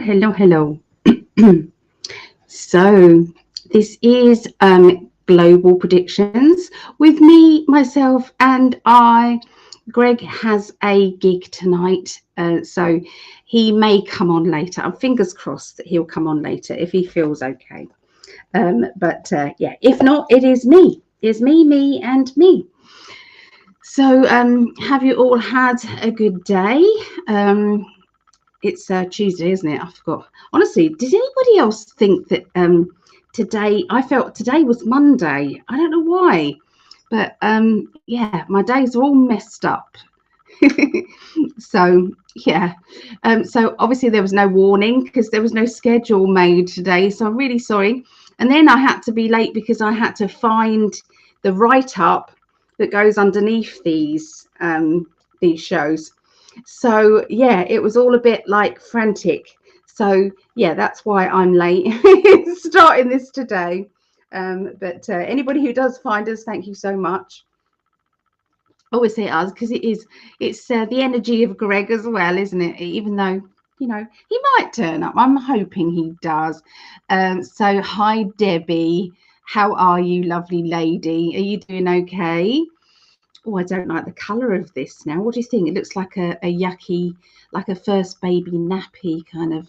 hello. So this is Global Predictions with me, myself, and I. Greg has a gig tonight, so he may come on later. I'm fingers crossed that he'll come on later if he feels okay. But yeah, if not, it is me. It's me, and me. So have you all had a good day? It's Tuesday, isn't it? I forgot. Honestly, did anybody else think that today? I felt today was Monday. I don't know why, but yeah, my days are all messed up. So yeah, so obviously there was no warning because there was no schedule made today. So I'm really sorry. And then I had to be late because I had to find the write-up that goes underneath these shows. So yeah, it was all a bit like frantic. So yeah, that's why I'm late starting this today. But anybody who does find us, thank you so much. Always say us because it's the energy of Greg as well, isn't it? Even though he might turn up. I'm hoping he does. So hi Debbie, how are you, lovely lady? Are you doing okay? Oh, I don't like the colour of this now. What do you think? It looks like a yucky, like a first baby nappy kind of.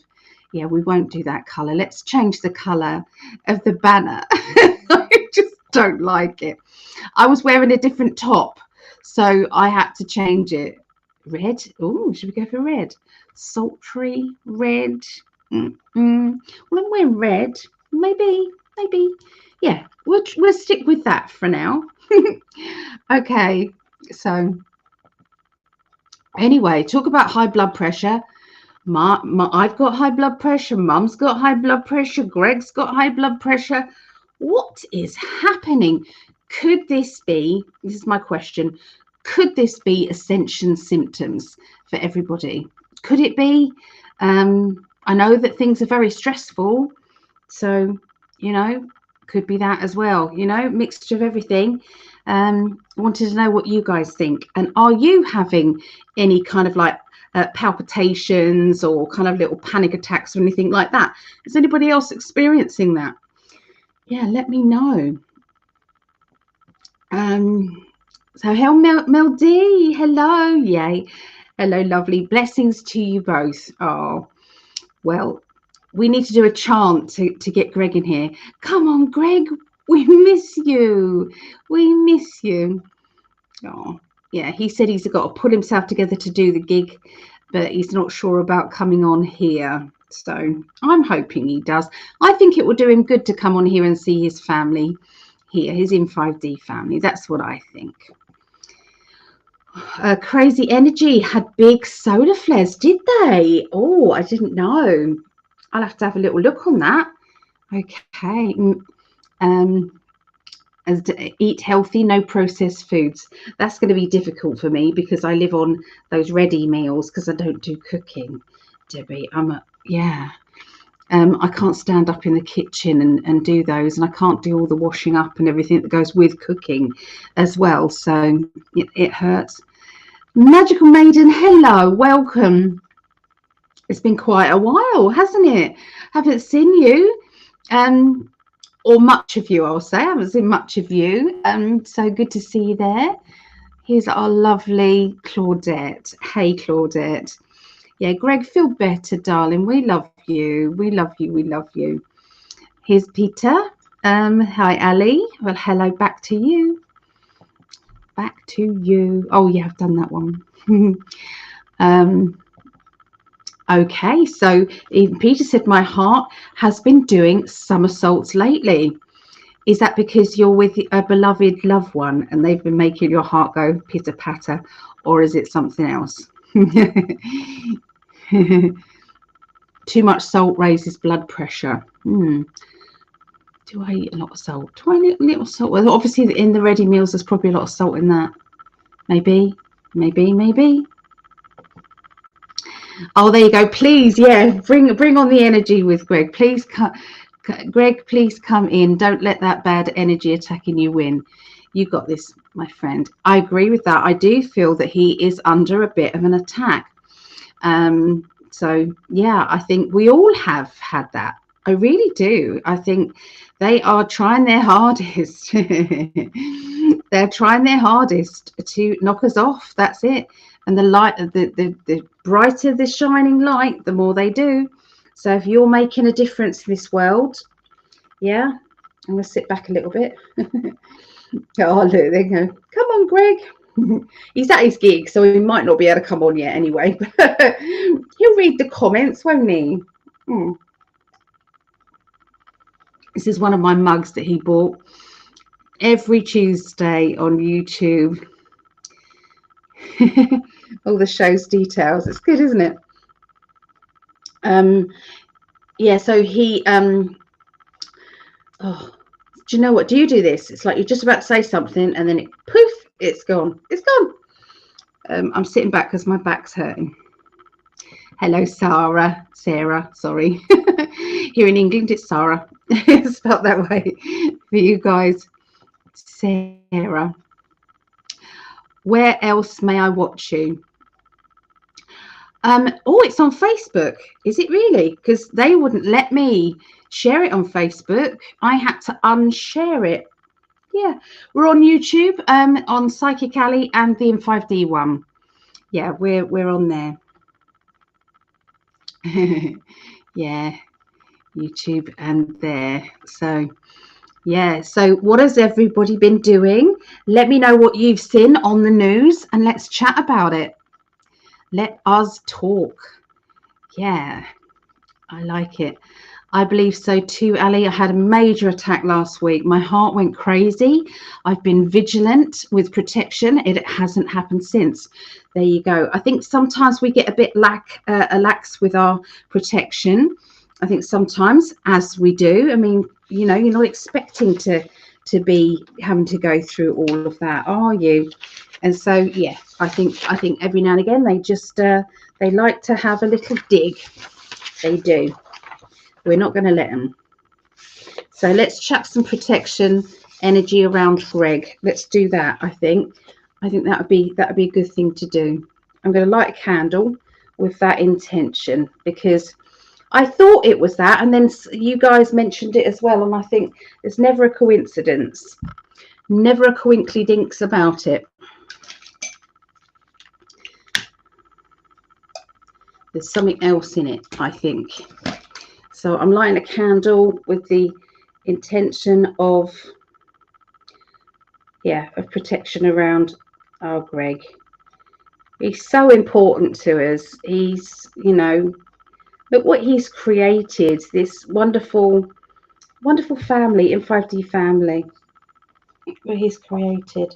Yeah, we won't do that colour. Let's change the colour of the banner. I just don't like it. I was wearing a different top, so I had to change it. Red. Oh, should we go for red? Sultry red. Well, I'm wearing red. Maybe. Yeah, we'll stick with that for now. Okay, so anyway, talk about high blood pressure. I've got high blood pressure. Mum's got high blood pressure. Greg's got high blood pressure. What is happening? Could this be, this is my question, could this be ascension symptoms for everybody? Could it be? I know that things are very stressful, so, could be that as well, mixture of everything. Wanted to know what you guys think. And are you having any kind of like palpitations or kind of little panic attacks or anything like that? Is anybody else experiencing that? Yeah, let me know. So Mel D, hello, yay. Hello, lovely. Blessings to you both. Oh, well, we need to do a chant to get Greg in here. Come on, Greg, we miss you. We miss you. Oh, yeah, he said he's got to pull himself together to do the gig, but he's not sure about coming on here. So I'm hoping he does. I think it will do him good to come on here and see his family here, his In 5D family. That's what I think. Crazy Energy had big solar flares, did they? Oh, I didn't know. I'll have to have a little look on that. Okay. Eat healthy, no processed foods. That's going to be difficult for me because I live on those ready meals because I don't do cooking, Debbie. I can't stand up in the kitchen and do those, and I can't do all the washing up and everything that goes with cooking as well. So it hurts. Magical Maiden, hello, welcome. It's been quite a while, hasn't it? Haven't seen you, or much of you, I'll say. I haven't seen much of you. So good to see you there. Here's our lovely Claudette. Hey, Claudette. Yeah, Greg, feel better, darling. We love you. We love you. We love you. Here's Peter. Hi, Ali. Well, hello back to you. Back to you. Oh, yeah, I've done that one. Okay, so Peter said, my heart has been doing somersaults lately. Is that because you're with a beloved loved one and they've been making your heart go pitter patter, or is it something else? Too much salt raises blood pressure. Do I eat a lot of salt? Do I eat a little salt? Well, obviously in the ready meals there's probably a lot of salt in that. Maybe. Oh, there you go. Please, yeah, bring on the energy with Greg. Please, Greg, please come in. Don't let that bad energy attacking you win. You got this, my friend. I agree with that. I do feel that he is under a bit of an attack. So yeah, I think we all have had that. I really do. I think they are trying their hardest. They're trying their hardest to knock us off. That's it. And the light, the brighter the shining light, the more they do. So if you're making a difference in this world, yeah, I'm going to sit back a little bit. Oh, look, there you go. Come on, Greg. He's at his gig, so he might not be able to come on yet anyway. He'll read the comments, won't he? This is one of my mugs that he bought every Tuesday on YouTube. All the show's details. It's good, isn't it? Yeah, so he oh, do you know what? Do you do this? It's like you're just about to say something and then it poof, it's gone. It's gone. I'm sitting back because my back's hurting. Hello, Sarah, sorry. Here in England, it's Sarah. It's spelled that way for you guys. Sarah. Where else may I watch you? Oh, it's on Facebook. Is it really? Because they wouldn't let me share it on Facebook. I had to unshare it. Yeah, we're on YouTube, on Psychic Ali and the M5D one. Yeah, we're on there. Yeah, YouTube and there. So yeah, so what has everybody been doing? Let me know what you've seen on the news and let's chat about it. Let us talk. Yeah, I like it. I believe so too, Ali. I had a major attack last week. My heart went crazy. I've been vigilant with protection. It hasn't happened since. There you go. I think sometimes we get a bit lax with our protection. I think sometimes, as we do. I mean, you know, you're not expecting to be having to go through all of that, are you? And so, yeah, I think every now and again they just they like to have a little dig. They do. We're not going to let them. So let's chuck some protection energy around Greg. Let's do that. I think that would be a good thing to do. I'm going to light a candle with that intention because I thought it was that, and then you guys mentioned it as well, and I think there's never a coincidence, never a coinkly dinks about it. There's something else in it, I think. So I'm lighting a candle with the intention of, yeah, of protection around our Greg. He's so important to us. He's, you know, look what he's created, this wonderful, wonderful family, in 5D family, what he's created.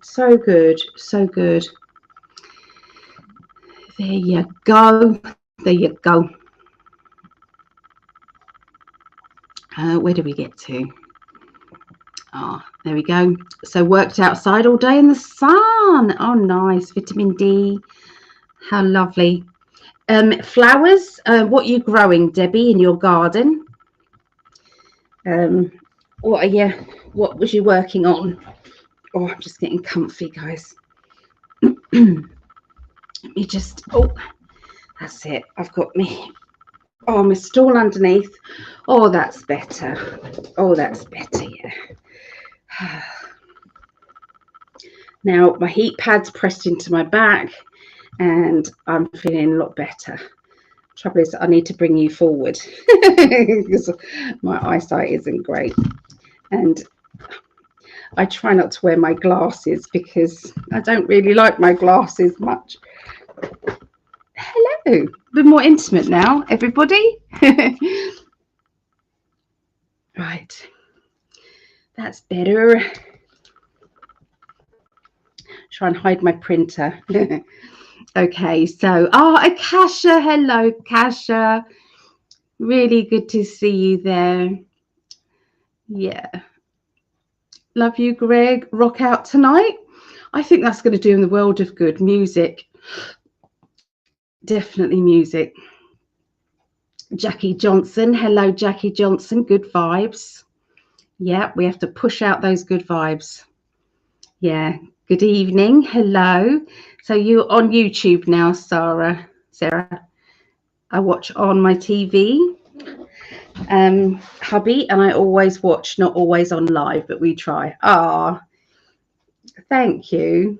So good, so good. There you go. There you go. Where do we get to? Oh, there we go. So worked outside all day in the sun. Oh, nice. Vitamin D. How lovely. Flowers. What are you growing, Debbie, in your garden? What was you working on? Oh, I'm just getting comfy, guys. Let me just, oh, that's it. I've got me. Oh, my stool underneath. Oh, that's better. Oh, that's better, yeah. Now, my heat pad's pressed into my back and I'm feeling a lot better. Trouble is, I need to bring you forward because my eyesight isn't great. And I try not to wear my glasses because I don't really like my glasses much. Hello. A bit more intimate now, everybody. Right. That's better. Try and hide my printer. Okay, so, Akasha. Hello, Akasha. Really good to see you there. Yeah. Love you, Greg. Rock out tonight. I think that's going to do in the world of good. Music. Definitely music. Jackie Johnson. Hello, Jackie Johnson. Good vibes. Yeah, we have to push out those good vibes. Yeah. Good evening. Hello. So you're on YouTube now, Sarah. Sarah. I watch on my TV, hubby, and I always watch, not always on live, but we try. Ah, thank you.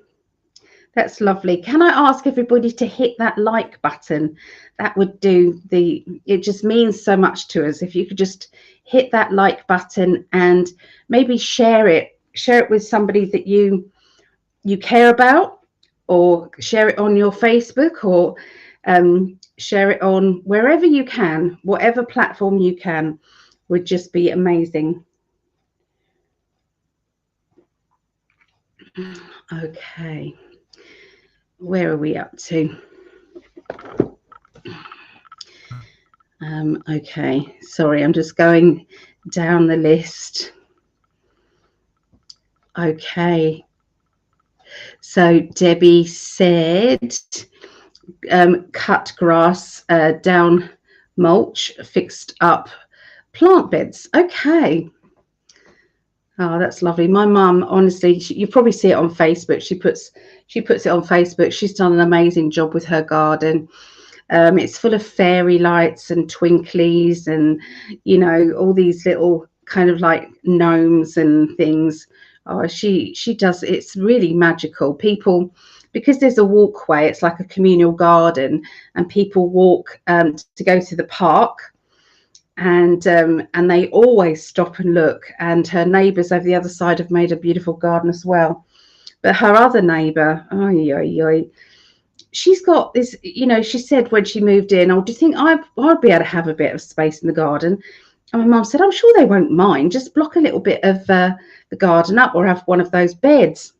That's lovely. Can I ask everybody to hit that like button? That would do it just means so much to us. If you could just hit that like button and maybe share it with somebody that you care about, or share it on your Facebook, or share it on wherever you can, whatever platform you can, would just be amazing. Okay, where are we up to? Okay, sorry, I'm just going down the list. Okay, so Debbie said cut grass, down mulch, fixed up plant beds. Okay. Oh, that's lovely. My mum, honestly, you probably see it on Facebook. She puts it on Facebook. She's done an amazing job with her garden. It's full of fairy lights and twinklies and, you know, all these little kind of like gnomes and things. Oh, she does. It's really magical. People, because there's a walkway, it's like a communal garden, and people walk to go to the park, and they always stop and look. And her neighbours over the other side have made a beautiful garden as well. But her other neighbour, she's got this, you know, she said when she moved in, oh, do you think I'd be able to have a bit of space in the garden? And my mum said, I'm sure they won't mind. Just block a little bit of the garden up, or have one of those beds.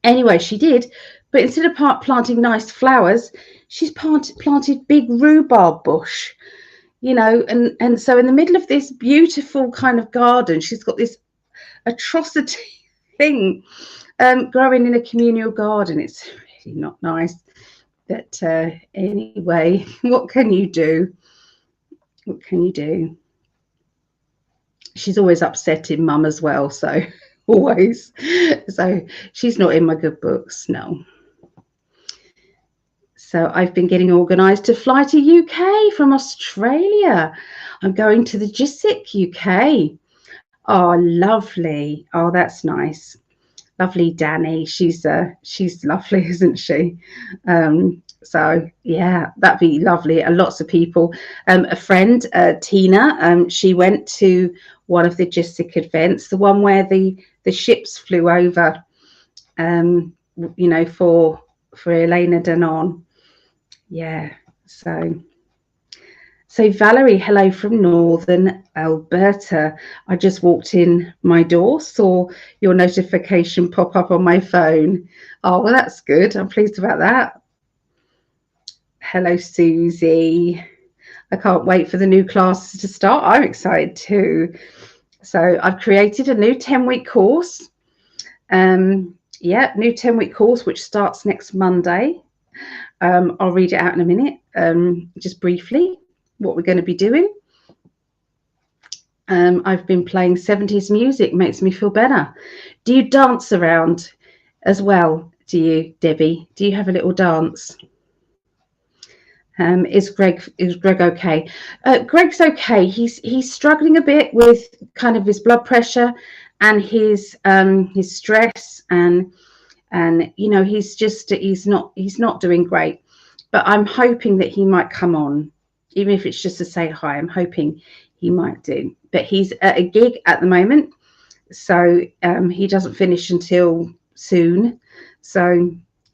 Anyway, she did. But instead of planting nice flowers, she's planted big rhubarb bush, you know. And so in the middle of this beautiful kind of garden, she's got this atrocity thing growing in a communal garden. It's really not nice. But anyway, what can you do? What can you do? She's always upsetting mum as well, so always. So she's not in my good books, no. So I've been getting organised to fly to UK from Australia. I'm going to the GISIC UK. Oh, lovely. Oh, that's nice. Lovely Danny. She's lovely, isn't she? So yeah, that'd be lovely. And lots of people. A friend, Tina, she went to one of the GISIC events, the one where the ships flew over, you know, for Elena Danon. Yeah. So Valerie, hello from Northern Alberta. I just walked in my door, saw your notification pop up on my phone. Oh, well, that's good. I'm pleased about that. Hello, Susie. I can't wait for the new classes to start. I'm excited too. So I've created a new 10-week course. New 10-week course, which starts next Monday. I'll read it out in a minute, just briefly, what we're going to be doing. I've been playing 70s music, makes me feel better. Do you dance around as well? Do you, Debbie? Do you have a little dance? Is Greg okay? Greg's okay. He's struggling a bit with kind of his blood pressure and his stress, and you know, he's not doing great. But I'm hoping that he might come on, even if it's just to say hi. I'm hoping he might do. But he's at a gig at the moment, so he doesn't finish until soon. So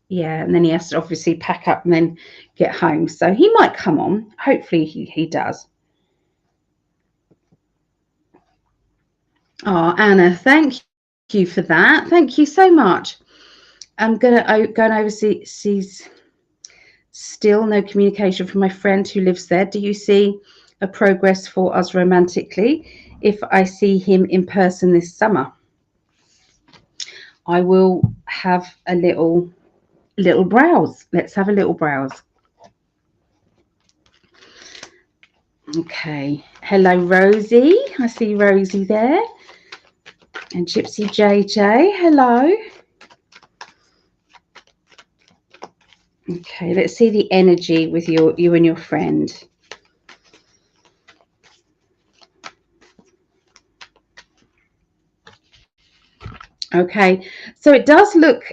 yeah, and then he has to obviously pack up and then get home. So he might come on. Hopefully he does. Oh, Anna, thank you for that. Thank you so much. I'm going overseas. Still no communication from my friend who lives there. Do you see a progress for us romantically if I see him in person this summer? I will have a little browse. Let's have a little browse. Okay. Hello, Rosie. I see Rosie there. And Gypsy JJ. Hello. Okay. Okay, let's see the energy with you and your friend. Okay, so it does look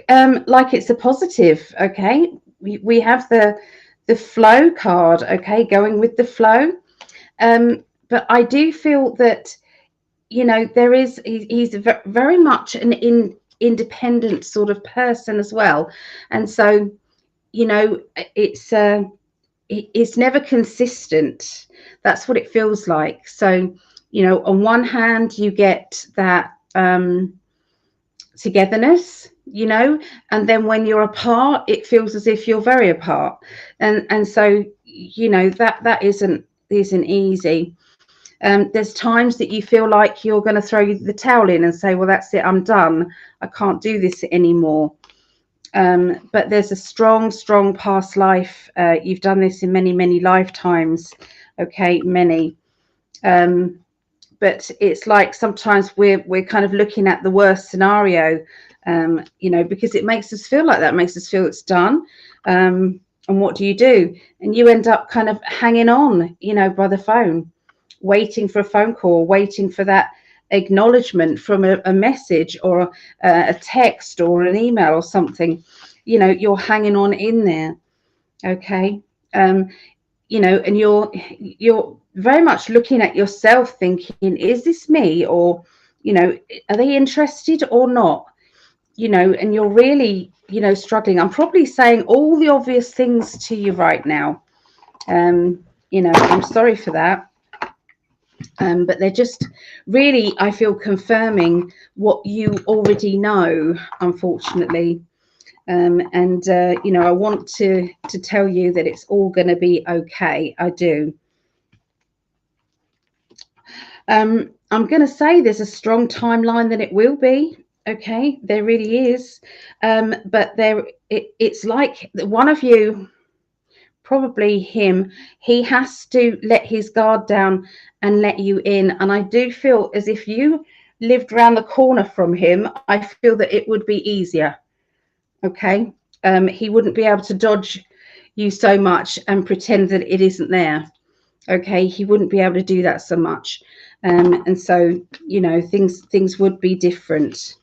like it's a positive. Okay, we have the flow card. Okay, going with the flow. But I do feel that, you know, he's very much an independent sort of person as well, and so, you know, it's never consistent. That's what it feels like. So, you know, on one hand you get that togetherness, you know, and then when you're apart it feels as if you're very apart, and so, you know, that isn't easy. There's times that you feel like you're going to throw the towel in and say, well, that's it, I'm done, I can't do this anymore. But there's a strong past life. You've done this in many lifetimes. Okay, many. But it's like sometimes we're kind of looking at the worst scenario, you know, because it makes us feel like that, makes us feel it's done. And what do? And you end up kind of hanging on, you know, by the phone, waiting for a phone call, waiting for that acknowledgement from a message or a text or an email or something. You know, you're hanging on in there. Okay. You know, and you're very much looking at yourself thinking, is this me? Or, you know, are they interested or not? You know, and you're really, you know, struggling. I'm probably saying all the obvious things to you right now. You know, I'm sorry for that. But they're just really, I feel, confirming what you already know, unfortunately. And you know, I want to tell you that it's all going to be okay. I do. I'm going to say there's a strong timeline that it will be. Okay, there really is. But it's like one of you, probably him, he has to let his guard down and let you in. And I do feel as if you lived around the corner from him, I feel that it would be easier. Okay. He wouldn't be able to dodge you so much and pretend that it isn't there. Okay, he wouldn't be able to do that so much. And so, you know, things would be different.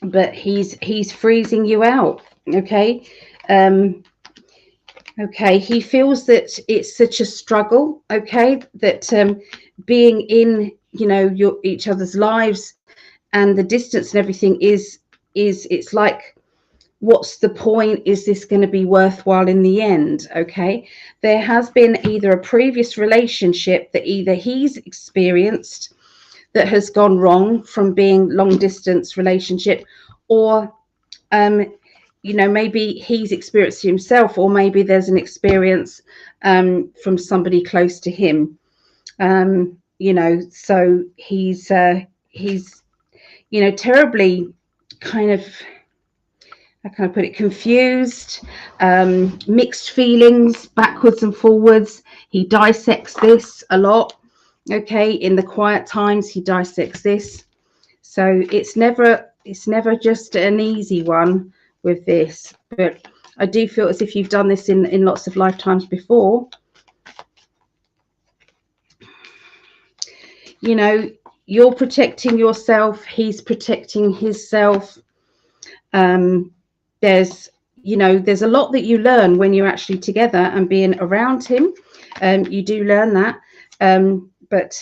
But he's freezing you out. Okay. Okay, he feels that it's such a struggle. Okay, that being in, you know, your each other's lives and the distance and everything is it's like, what's the point? Is this going to be worthwhile in the end? Okay, there has been either a previous relationship that either he's experienced that has gone wrong from being long distance relationship, or you know, maybe he's experienced himself, or maybe there's an experience from somebody close to him. You know, so he's you know, terribly kind of, how can I put it, confused, mixed feelings, backwards and forwards. He dissects this a lot. Okay, in the quiet times he dissects this. So it's never just an easy one with this, but I do feel as if you've done this in lots of lifetimes before. You know, you're protecting yourself, he's protecting himself. There's, you know, there's a lot that you learn when you're actually together and being around him. You do learn that. But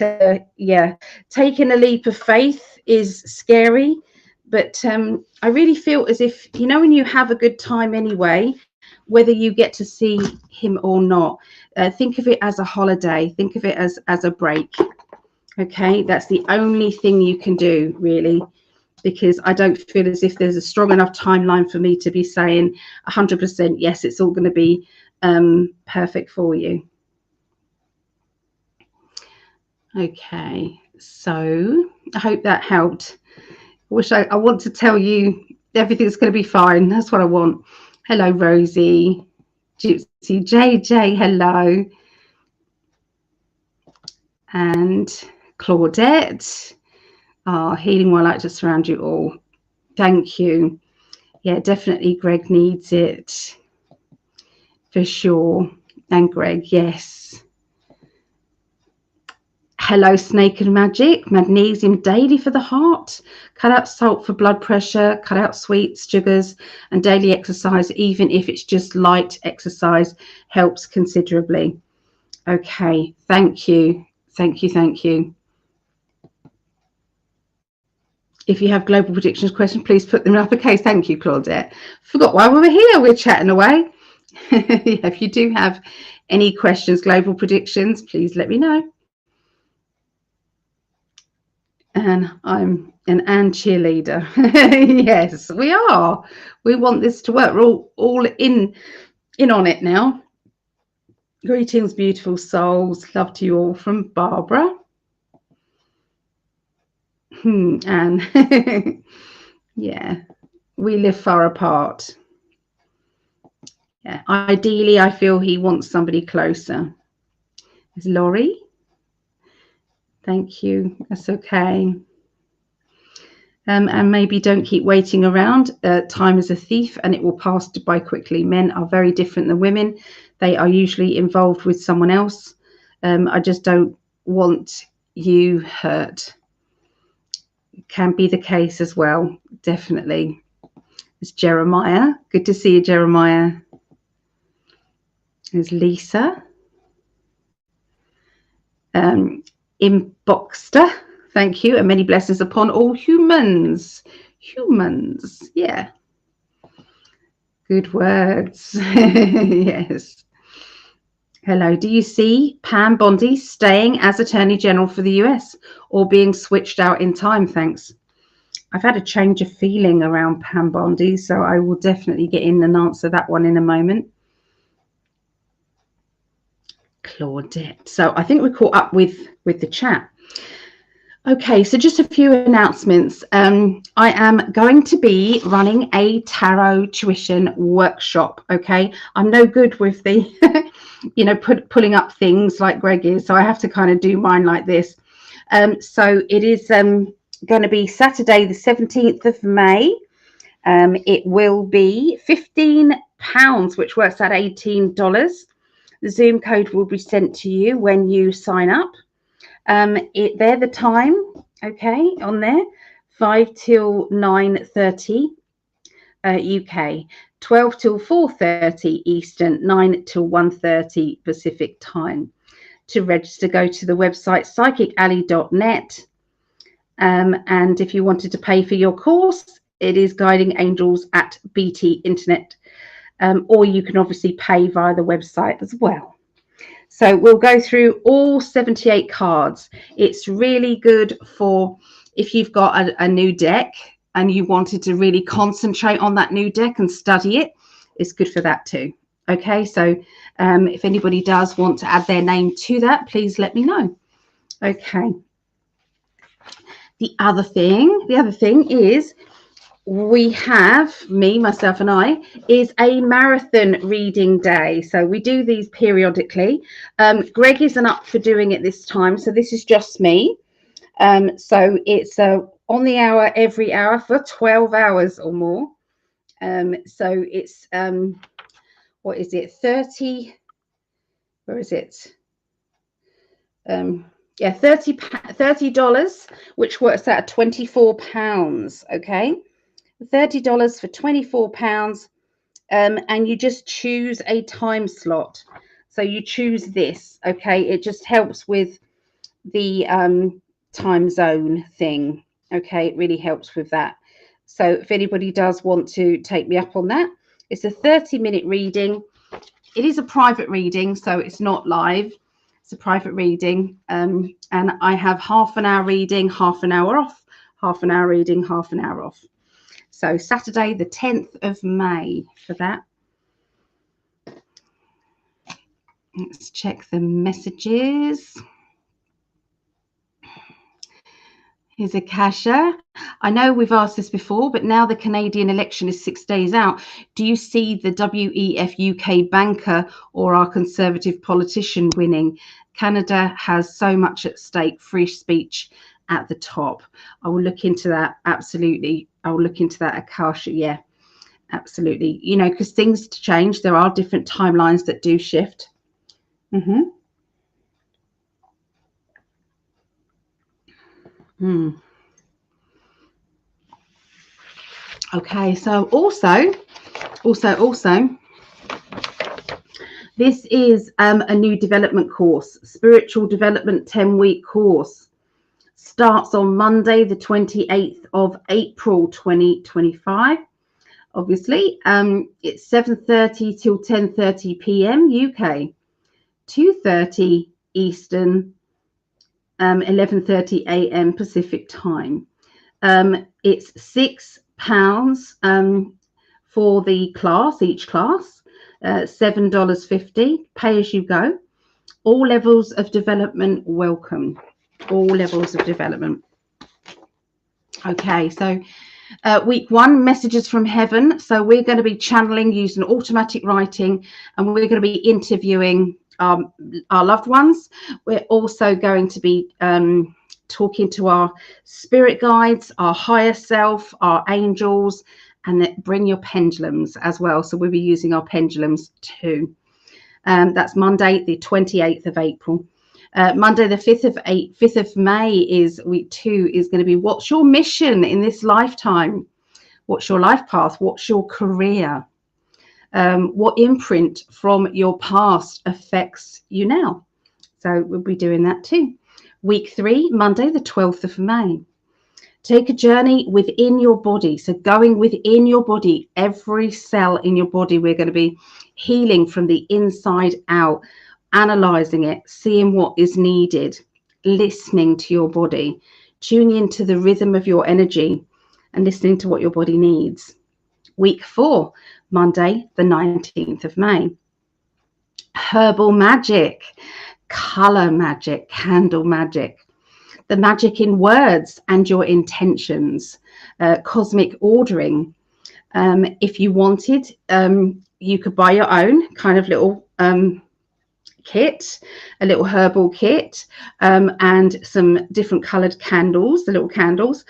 yeah, taking a leap of faith is scary. But I really feel as if, you know, when you have a good time anyway, whether you get to see him or not, think of it as a holiday. Think of it as a break. Okay, that's the only thing you can do, really, because I don't feel as if there's a strong enough timeline for me to be saying 100% yes, it's all going to be perfect for you. Okay, so I hope that helped. I want to tell you everything's going to be fine. That's what I want. Hello, Rosie. Gypsy JJ, hello. And Claudette. Ah, healing while I like to surround you all. Thank you. Yeah, definitely Greg needs it. For sure. And Greg, yes. Hello, Snake and Magic. Magnesium daily for the heart. Cut out salt for blood pressure. Cut out sweets, sugars, and daily exercise, even if it's just light exercise, helps considerably. Okay, thank you. Thank you, thank you. If you have global predictions questions, please put them in uppercase. Thank you, Claudette. Forgot why we were here. We're chatting away. If you do have any questions, global predictions, please let me know. And I'm an Anne cheerleader. Yes, we are. We want this to work. We're all in on it now. Greetings, beautiful souls. Love to you all from Barbara. And yeah, we live far apart. Yeah, ideally, I feel he wants somebody closer. Is Laurie? Thank you. That's okay. And maybe don't keep waiting around. Time is a thief and it will pass by quickly. Men are very different than women. They are usually involved with someone else. I just don't want you hurt. Can be the case as well. Definitely. It's Jeremiah. Good to see you, Jeremiah. There's Lisa. Inboxter. Thank you. And many blessings upon all humans. Humans. Yeah. Good words. Yes. Hello. Do you see Pam Bondi staying as Attorney General for the US or being switched out in time? Thanks. I've had a change of feeling around Pam Bondi, so I will definitely get in and answer that one in a moment. Claudette. So I think we're caught up with the chat. Okay, so just a few announcements. I am going to be running a tarot tuition workshop. Okay, I'm no good with the, pulling up things like Greg is, so I have to kind of do mine like this. So it is going to be Saturday, the 17th of May. It will be £15, which works out $18. The Zoom code will be sent to you when you sign up. They're the time, okay, on there, 5 till 9:30 UK, 12 till 4:30 Eastern, 9 till 1:30 Pacific time. To register, go to the website psychically.net. And if you wanted to pay for your course, it is Guiding Angels at BT Internet, or you can obviously pay via the website as well. So we'll go through all 78 cards. It's really good for if you've got a new deck and you wanted to really concentrate on that new deck and study it. It's good for that too. Okay, so if anybody does want to add their name to that, please let me know. Okay. The other thing is we have, myself and I, is a marathon reading day. So we do these periodically. Greg isn't up for doing it this time, so this is just me. So it's on the hour, every hour for 12 hours or more. So it's, what is it, 30, where is it? Yeah, $30, which works out at £24, okay? $30 for £24, and you just choose a time slot. So you choose this, okay? It just helps with the time zone thing, okay? It really helps with that. So if anybody does want to take me up on that, it's a 30-minute reading. It is a private reading, so it's not live. It's a private reading, and I have half an hour reading, half an hour off, half an hour reading, half an hour off. So Saturday, the 10th of May for that. Let's check the messages. Here's Akasha. I know we've asked this before, but now the Canadian election is 6 days out. Do you see the WEF UK banker or our Conservative politician winning? Canada has so much at stake, free speech at the top. I will look into that. Absolutely. I will look into that. Akasha. Yeah, absolutely. You know, because things change. There are different timelines that do shift. Okay, so also, this is a new development course, spiritual development 10-week course. Starts on Monday, the 28th of April, 2025. Obviously, it's 7:30 till 10:30 p.m. UK, 2:30 Eastern, 11:30 a.m. Pacific time. It's £6 for the class, each class, $7.50, pay as you go. All levels of development welcome. All levels of development. Okay, so week 1, messages from heaven. So we're going to be channeling using automatic writing, and we're going to be interviewing our loved ones. We're also going to be talking to our spirit guides, our higher self, our angels, and bring your pendulums as well. So we'll be using our pendulums too. That's Monday, the 28th of April. Monday, the 5th of May is week 2, is going to be what's your mission in this lifetime? What's your life path? What's your career? What imprint from your past affects you now? So we'll be doing that too. Week 3, Monday, the 12th of May. Take a journey within your body. So going within your body, every cell in your body, we're going to be healing from the inside out, analyzing it, seeing what is needed, listening to your body, tuning into the rhythm of your energy and listening to what your body needs. Week 4, Monday, the 19th of May. Herbal magic, color magic, candle magic, the magic in words and your intentions, cosmic ordering. If you wanted, you could buy your own kind of little kit, a little herbal kit, and some different colored candles, the little candles,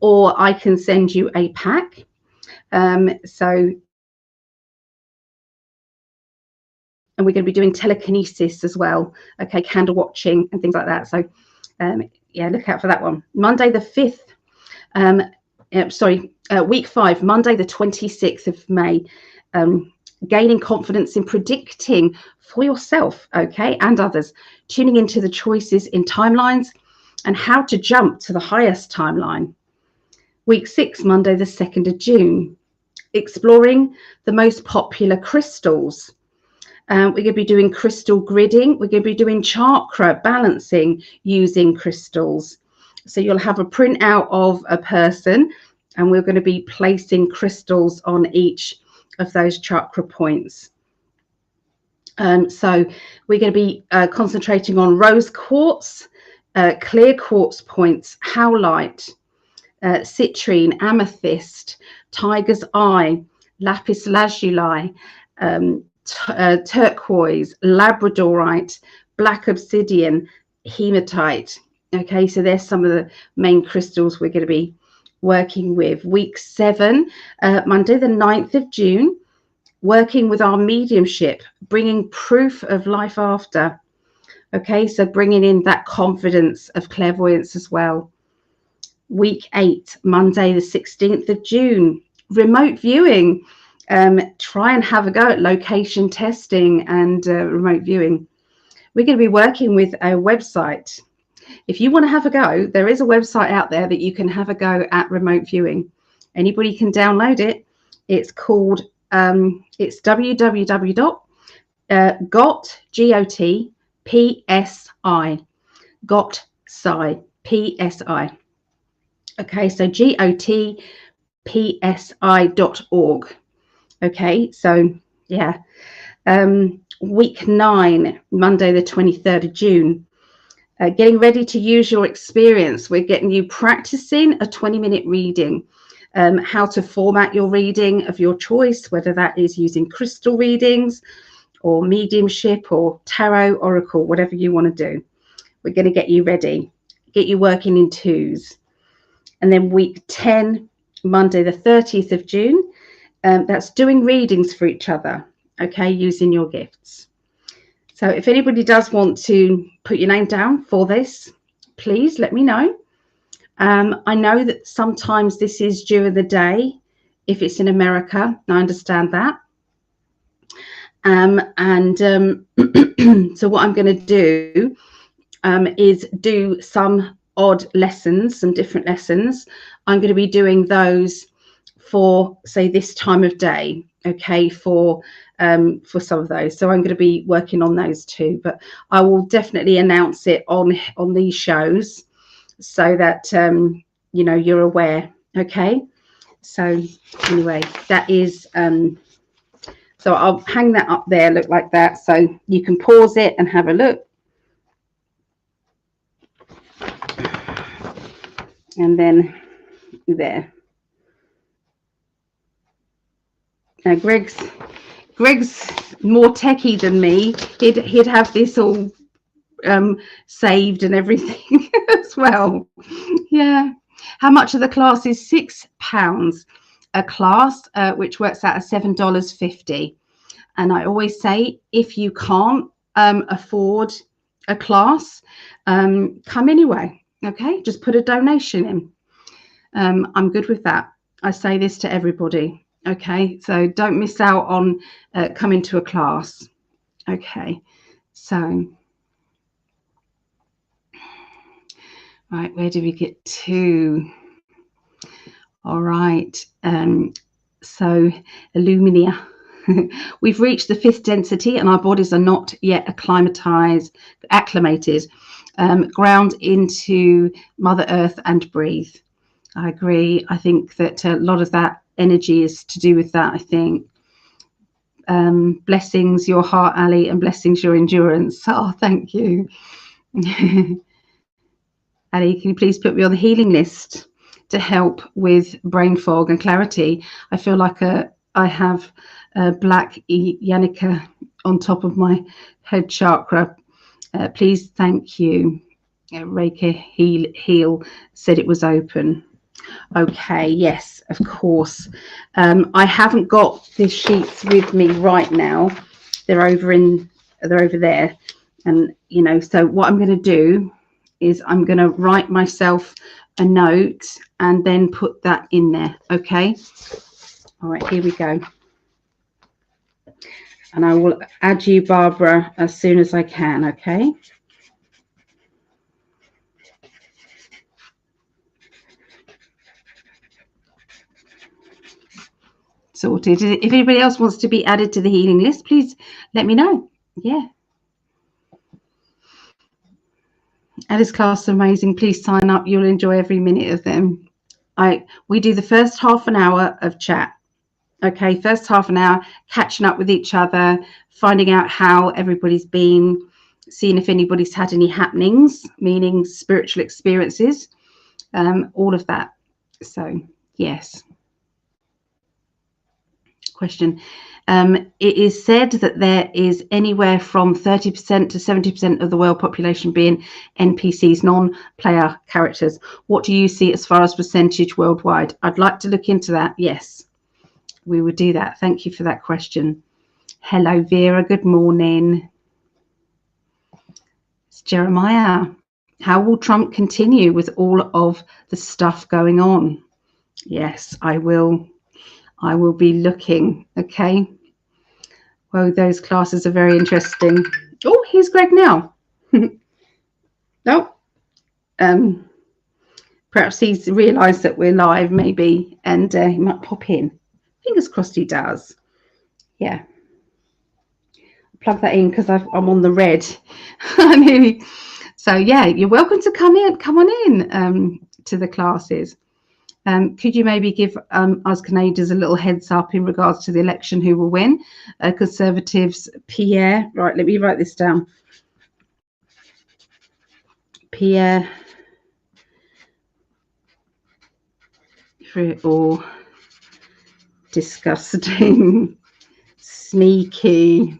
or I can send you a pack. And we're going to be doing telekinesis as well, okay, candle watching and things like that. So yeah, look out for that one. Monday the 5th, week 5, Monday the 26th of May. Gaining confidence in predicting for yourself, okay, and others, tuning into the choices in timelines and how to jump to the highest timeline. Week 6, Monday the 2nd of June, exploring the most popular crystals. We're going to be doing crystal gridding. We're going to be doing chakra balancing using crystals. So you'll have a printout of a person, and we're going to be placing crystals on each of those chakra points. So we're going to be concentrating on rose quartz, clear quartz points, howlite, citrine, amethyst, tiger's eye, lapis lazuli, turquoise, labradorite, black obsidian, hematite. Okay, so there's some of the main crystals we're going to be working with. Week 7, Monday the 9th of June, working with our mediumship, bringing proof of life after. Okay, so bringing in that confidence of clairvoyance as well. Week 8, Monday the 16th of June, remote viewing. Try and have a go at location testing and remote viewing. We're going to be working with a website. If you want to have a go, there is a website out there that you can have a go at remote viewing. Anybody can download it. It's called, it's www.gotpsi. Okay, so gotpsi.org. Okay, so yeah. Week 9, Monday the 23rd of June. Getting ready to use your experience. We're getting you practicing a 20-minute reading. How to format your reading of your choice, whether that is using crystal readings or mediumship or tarot, oracle, whatever you want to do. We're going to get you ready. get you working in twos. And then week 10, Monday the 30th of June, that's doing readings for each other, okay, using your gifts. So if anybody does want to put your name down for this, please let me know. I know that sometimes this is during the day if it's in America. I understand that. So what I'm going to do is do some odd lessons, some different lessons. I'm going to be doing those for, say, this time of day, okay, for some of those. So I'm going to be working on those too, but I will definitely announce it on these shows so that you know, you're aware, okay? So anyway, that is so I'll hang that up there, look like that, so you can pause it and have a look. And then there. Now Greg's more techie than me. He'd have this all saved and everything as well. Yeah. How much of the class is £6 a class, which works out at $7.50. And I always say, if you can't afford a class, come anyway. Okay, just put a donation in. I'm good with that. I say this to everybody. Okay, so don't miss out on coming to a class. Okay, so right, where do we get to? All right, so Illumina. We've reached the 5th density and our bodies are not yet acclimated, ground into Mother Earth and breathe. I agree. I think that a lot of that energy is to do with that, I think. Blessings your heart, Ali, and blessings your endurance. Oh, thank you. Ali, can you please put me on the healing list to help with brain fog and clarity? I feel like I have a black Yannicka on top of my head chakra. Please, thank you. Reiki Heal said it was open. Okay, yes, of course. I haven't got the sheets with me right now. They're over there. And, you know, so what I'm going to do is I'm going to write myself a note and then put that in there. Okay. All right, here we go. And I will add you, Barbara, as soon as I can. Okay. Sorted. If anybody else wants to be added to the healing list, please let me know. Yeah. Alice class is amazing. Please sign up. You'll enjoy every minute of them. We do the first half an hour of chat. Okay, first half an hour, catching up with each other, finding out how everybody's been, seeing if anybody's had any happenings, meaning spiritual experiences, all of that. So, yes. Question. It is said that there is anywhere from 30% to 70% of the world population being NPCs, non-player characters. What do you see as far as percentage worldwide? I'd like to look into that. Yes, we would do that. Thank you for that question. Hello, Vera. Good morning. It's Jeremiah. How will Trump continue with all of the stuff going on? Yes, I will be looking. Okay. Well, those classes are very interesting. Oh, here's Greg now. No. Perhaps he's realised that we're live, maybe, and he might pop in. Fingers crossed he does. Yeah. Plug that in because I'm on the red. So yeah, you're welcome to come on in to the classes. Could you maybe give us Canadians a little heads up in regards to the election, who will win? Conservatives, Pierre. Right, let me write this down. Pierre or disgusting, sneaky,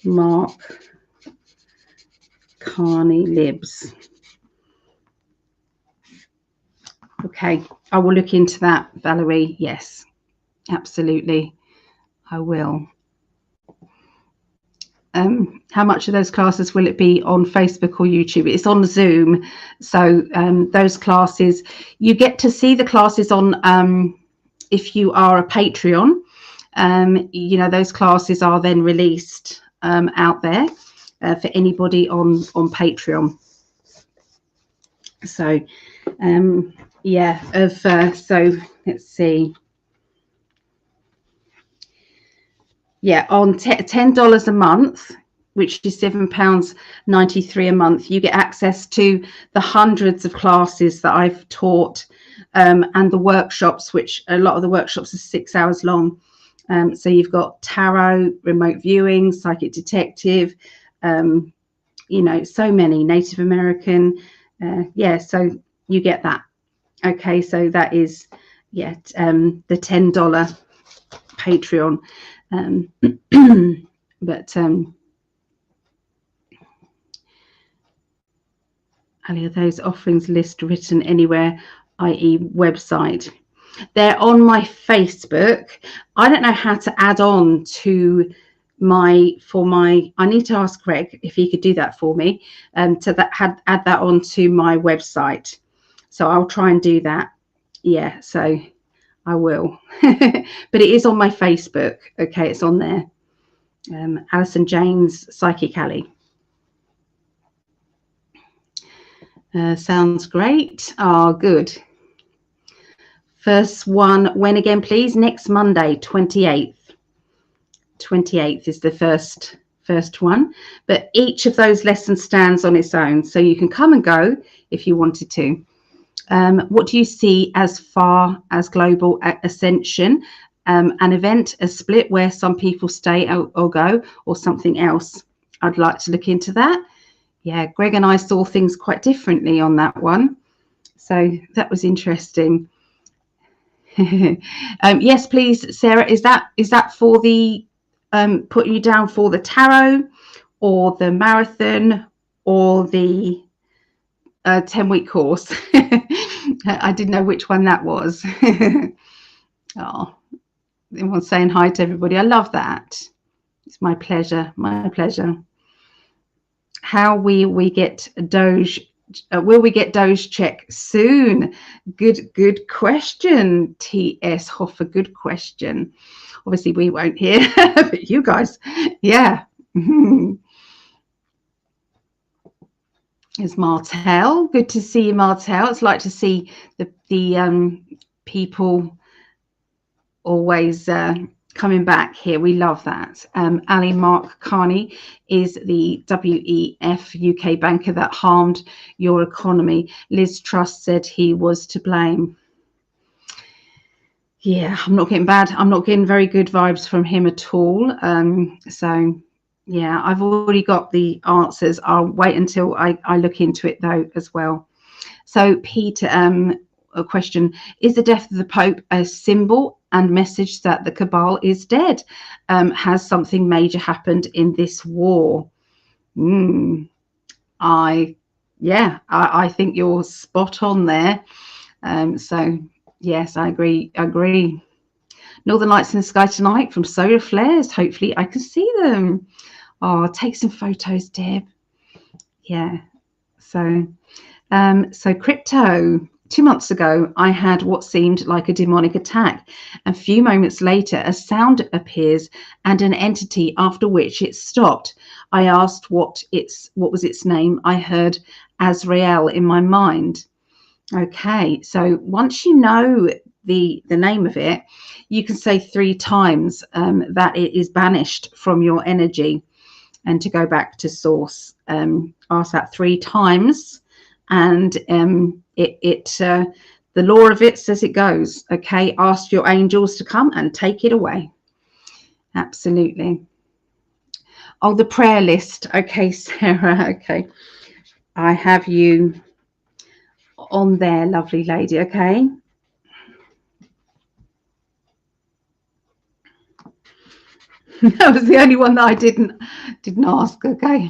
Mark Carney Libs. Okay, I will look into that, Valerie. Yes, absolutely, I will. How much of those classes will it be on Facebook or YouTube? It's on Zoom, so those classes, you get to see the classes on, if you are a Patreon, you know, those classes are then released out there for anybody on Patreon. So yeah, so let's see. Yeah, on $10 a month, which is £7.93 a month, you get access to the hundreds of classes that I've taught, and the workshops, which a lot of the workshops are 6 hours long. So you've got tarot, remote viewing, psychic detective, you know, so many, Native American. Yeah, so you get that. Okay, so that is, yeah, the $10 Patreon. But Ali, are those offerings list written anywhere, i.e. website? They're on my Facebook. I don't know how to add on to I need to ask Greg if he could do that for me, to add that onto my website. So I'll try and do that. Yeah, so I will. But it is on my Facebook. Okay, it's on there. Alison James, Psychic Ali. Sounds great. Oh, good. First one, when again, please? Next Monday, 28th. 28th is the first one. But each of those lessons stands on its own. So you can come and go if you wanted to. What do you see as far as global ascension? An event, a split where some people stay or go, or something else? I'd like to look into that. Yeah, Greg and I saw things quite differently on that one. So that was interesting. Yes, please, Sarah. Is that for the putting you down for the tarot, or the marathon, or the 10-week course? I didn't know which one that was. Oh, everyone's saying hi to everybody. I love that. It's my pleasure. My pleasure. How will we get Doge? Will we get Doge check soon? Good question, T.S. Hoffer. Good question. Obviously, we won't hear, but you guys, yeah. Is Martel? Good to see you, Martel. It's like to see the people always coming back here. We love that. Ali Mark Carney is the WEF UK banker that harmed your economy. Liz Truss said he was to blame. Yeah, I'm not getting very good vibes from him at all. So yeah, I've already got the answers. I'll wait until I look into it though as well. So Peter, a question: is the death of the Pope a symbol and message that the cabal is dead? Has something major happened in this war? I think you're spot on there. So yes, I agree. Northern Lights in the sky tonight from solar flares. Hopefully I can see them. Oh, take some photos, Deb. Yeah. So crypto. 2 months ago, I had what seemed like a demonic attack. A few moments later, a sound appears and an entity, after which it stopped. I asked what was its name. I heard Azrael in my mind. Okay, so once you know the name of it, you can say 3 times that it is banished from your energy, and to go back to source. Ask that 3 times, and the law of it says it goes. Okay, ask your angels to come and take it away. Absolutely. Oh, the prayer list. Okay, Sarah. Okay, I have you on there, lovely lady. Okay. That was the only one that I didn't ask. Okay.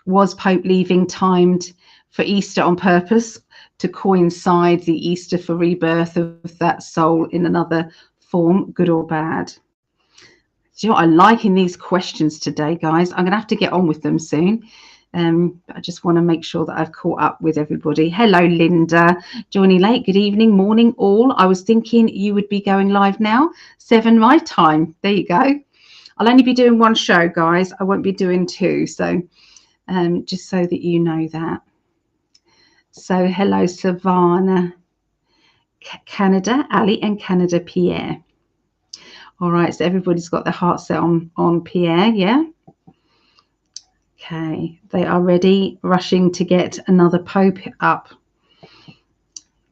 Was Pope leaving timed for Easter on purpose? to coincide the Easter for rebirth of that soul in another form, good or bad? Do you know what? I'm liking these questions today, guys. I'm going to have to get on with them soon. But I just want to make sure that I've caught up with everybody. Hello, Linda. Joining late. Good evening, morning, all. I was thinking you would be going live now. 7 my time. There you go. I'll only be doing one show, guys. I won't be doing two. So just so that you know that. So hello, Savannah, Canada, Ali and Canada, Pierre. All right, so everybody's got their heart set on Pierre, yeah? Okay, they are ready, rushing to get another Pope up.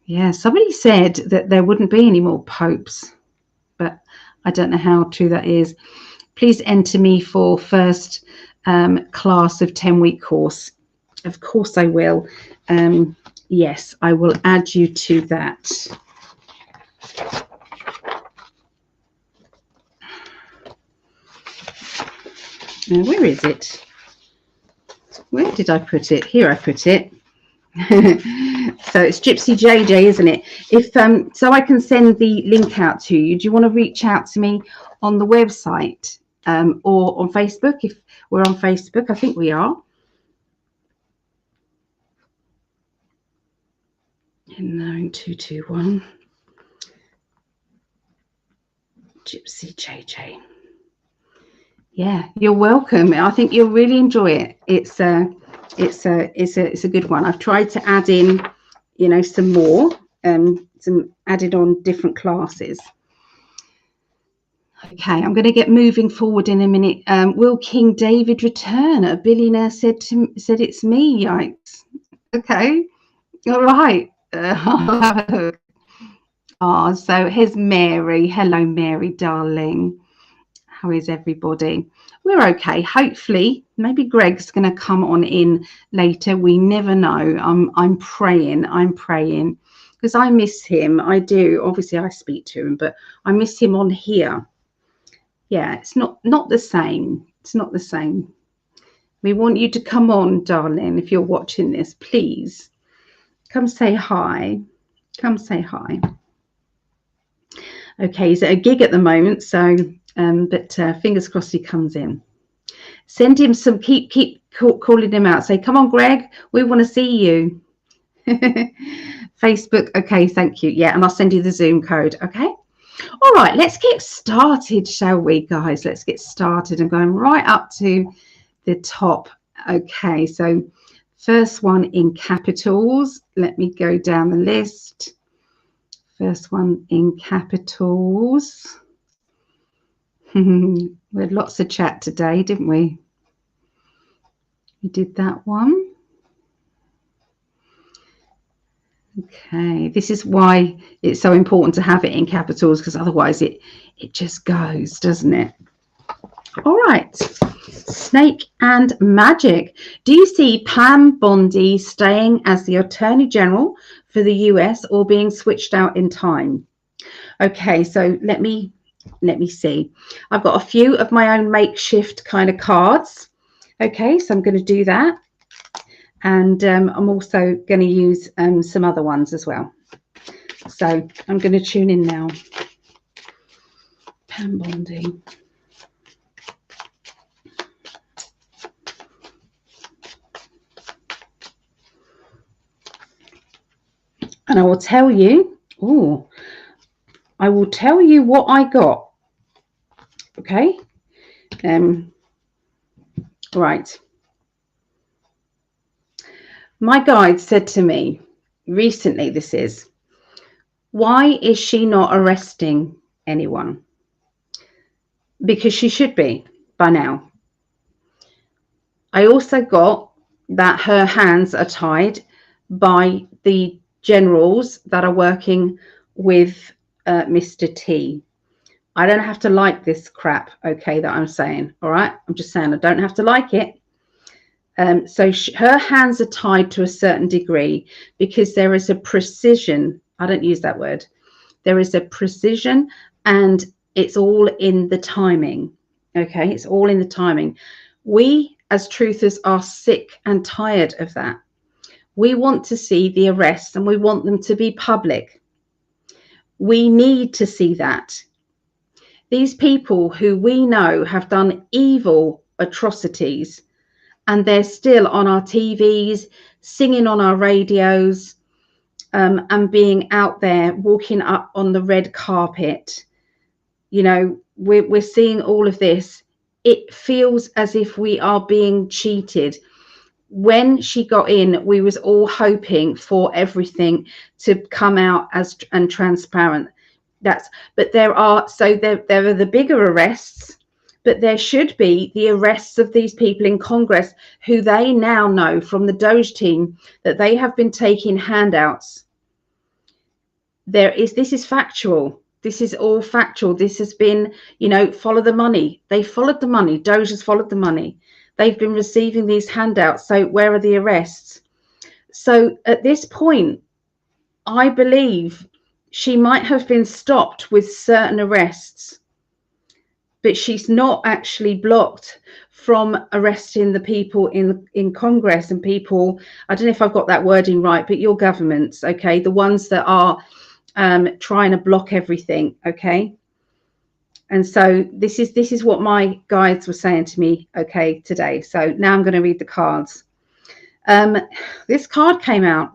Yeah, somebody said that there wouldn't be any more Popes, but I don't know how true that is. Please enter me for first class of 10-week course. Of course I will. Yes, I will add you to that. Now, where is it? Where did I put it? Here I put it. So it's Gypsy JJ, isn't it? If so I can send the link out to you. Do you want to reach out to me on the website or on Facebook? If we're on Facebook, I think we are. 9221 Gypsy JJ. Yeah, you're welcome. I think you'll really enjoy it. It's a good one. I've tried to add in, you know, some more, some added on different classes. Okay, I'm going to get moving forward in a minute. Will King David return? A billionaire said it's me. Yikes. Okay, all right. Oh, so here's Mary. Hello, Mary, darling. How is everybody? We're okay. Hopefully, maybe Greg's going to come on in later. We never know. I'm praying. I'm praying because I miss him. I do. Obviously, I speak to him, but I miss him on here. Yeah, it's not the same. It's not the same. We want you to come on, darling. If you're watching this, please come say hi. Come say hi. Okay, he's at a gig at the moment, so. But fingers crossed he comes in. Send him some, keep calling him out. Say, come on, Greg, we want to see you. Facebook, okay, thank you. Yeah, and I'll send you the Zoom code, okay? All right, let's get started, shall we, guys? Let's get started. I'm going right up to the top. Okay, so first one in capitals. Let me go down the list. First one in capitals. We had lots of chat today, didn't we? We did that one. Okay, this is why it's so important to have it in capitals, because otherwise it just goes, doesn't it? All right, Snake and Magic. Do you see Pam Bondi staying as the Attorney General for the US or being switched out in time? Okay, so let me see. I've got a few of my own makeshift kind of cards. Okay, so I'm going to do that. And I'm also going to use some other ones as well. So I'm going to tune in now. Pam Bondi. And I will tell you, I will tell you what I got. Okay. Right. My guide said to me recently, why is she not arresting anyone? Because she should be by now. I also got that her hands are tied by the generals that are working with Mr. T. I don't have to like this crap, okay, that I'm saying, all right? I'm just saying I don't have to like it. So her hands are tied to a certain degree because there is a precision. I don't use that word. There is a precision and it's all in the timing, okay? It's all in the timing. We as truthers are sick and tired of that. We want to see the arrests, and we want them to be public. We need to see that. These people who we know have done evil atrocities, and they're still on our TVs, singing on our radios, and being out there walking up on the red carpet. You know, we're seeing all of this. It feels as if we are being cheated. When she got in, we was all hoping for everything to come out as and transparent. But there are the bigger arrests, but there should be the arrests of these people in Congress who they now know from the Doge team that they have been taking handouts. This is factual. This is all factual. This has been, you know, follow the money. They followed the money. Doge has followed the money. They've been receiving these handouts. So where are the arrests? So at this point, I believe she might have been stopped with certain arrests, but she's not actually blocked from arresting the people in Congress and people, I don't know if I've got that wording right, but your governments, okay, the ones that are trying to block everything, okay. And so this is what my guides were saying to me, okay, today. So now I'm going to read the cards. This card came out.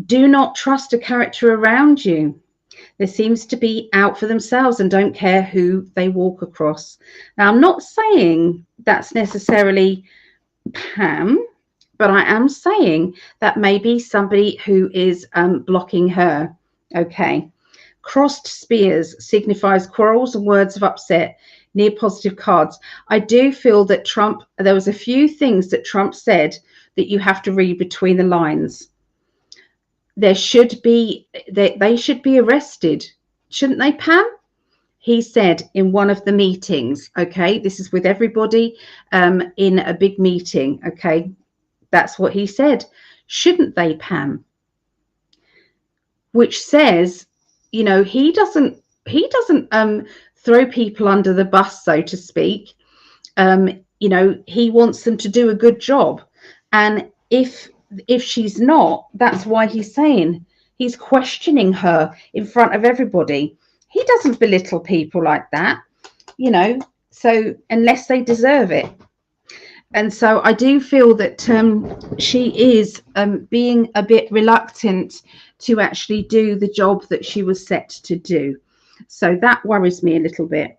Do not trust a character around you. There seems to be out for themselves and don't care who they walk across. Now, I'm not saying that's necessarily Pam, but I am saying that maybe somebody who is blocking her, okay. Crossed spears signifies quarrels and words of upset, near positive cards. I do feel that Trump, there was a few things that Trump said that you have to read between the lines. There should be, they should be arrested, shouldn't they, Pam? He said in one of the meetings, okay, this is with everybody in a big meeting, okay, that's what he said. Shouldn't they, Pam? Which says, you know, he doesn't throw people under the bus, so to speak. You know, he wants them to do a good job, and if she's not, that's why he's saying, he's questioning her in front of everybody. He doesn't belittle people like that, you know, so unless they deserve it. And so I do feel that she is being a bit reluctant to actually do the job that she was set to do. So that worries me a little bit.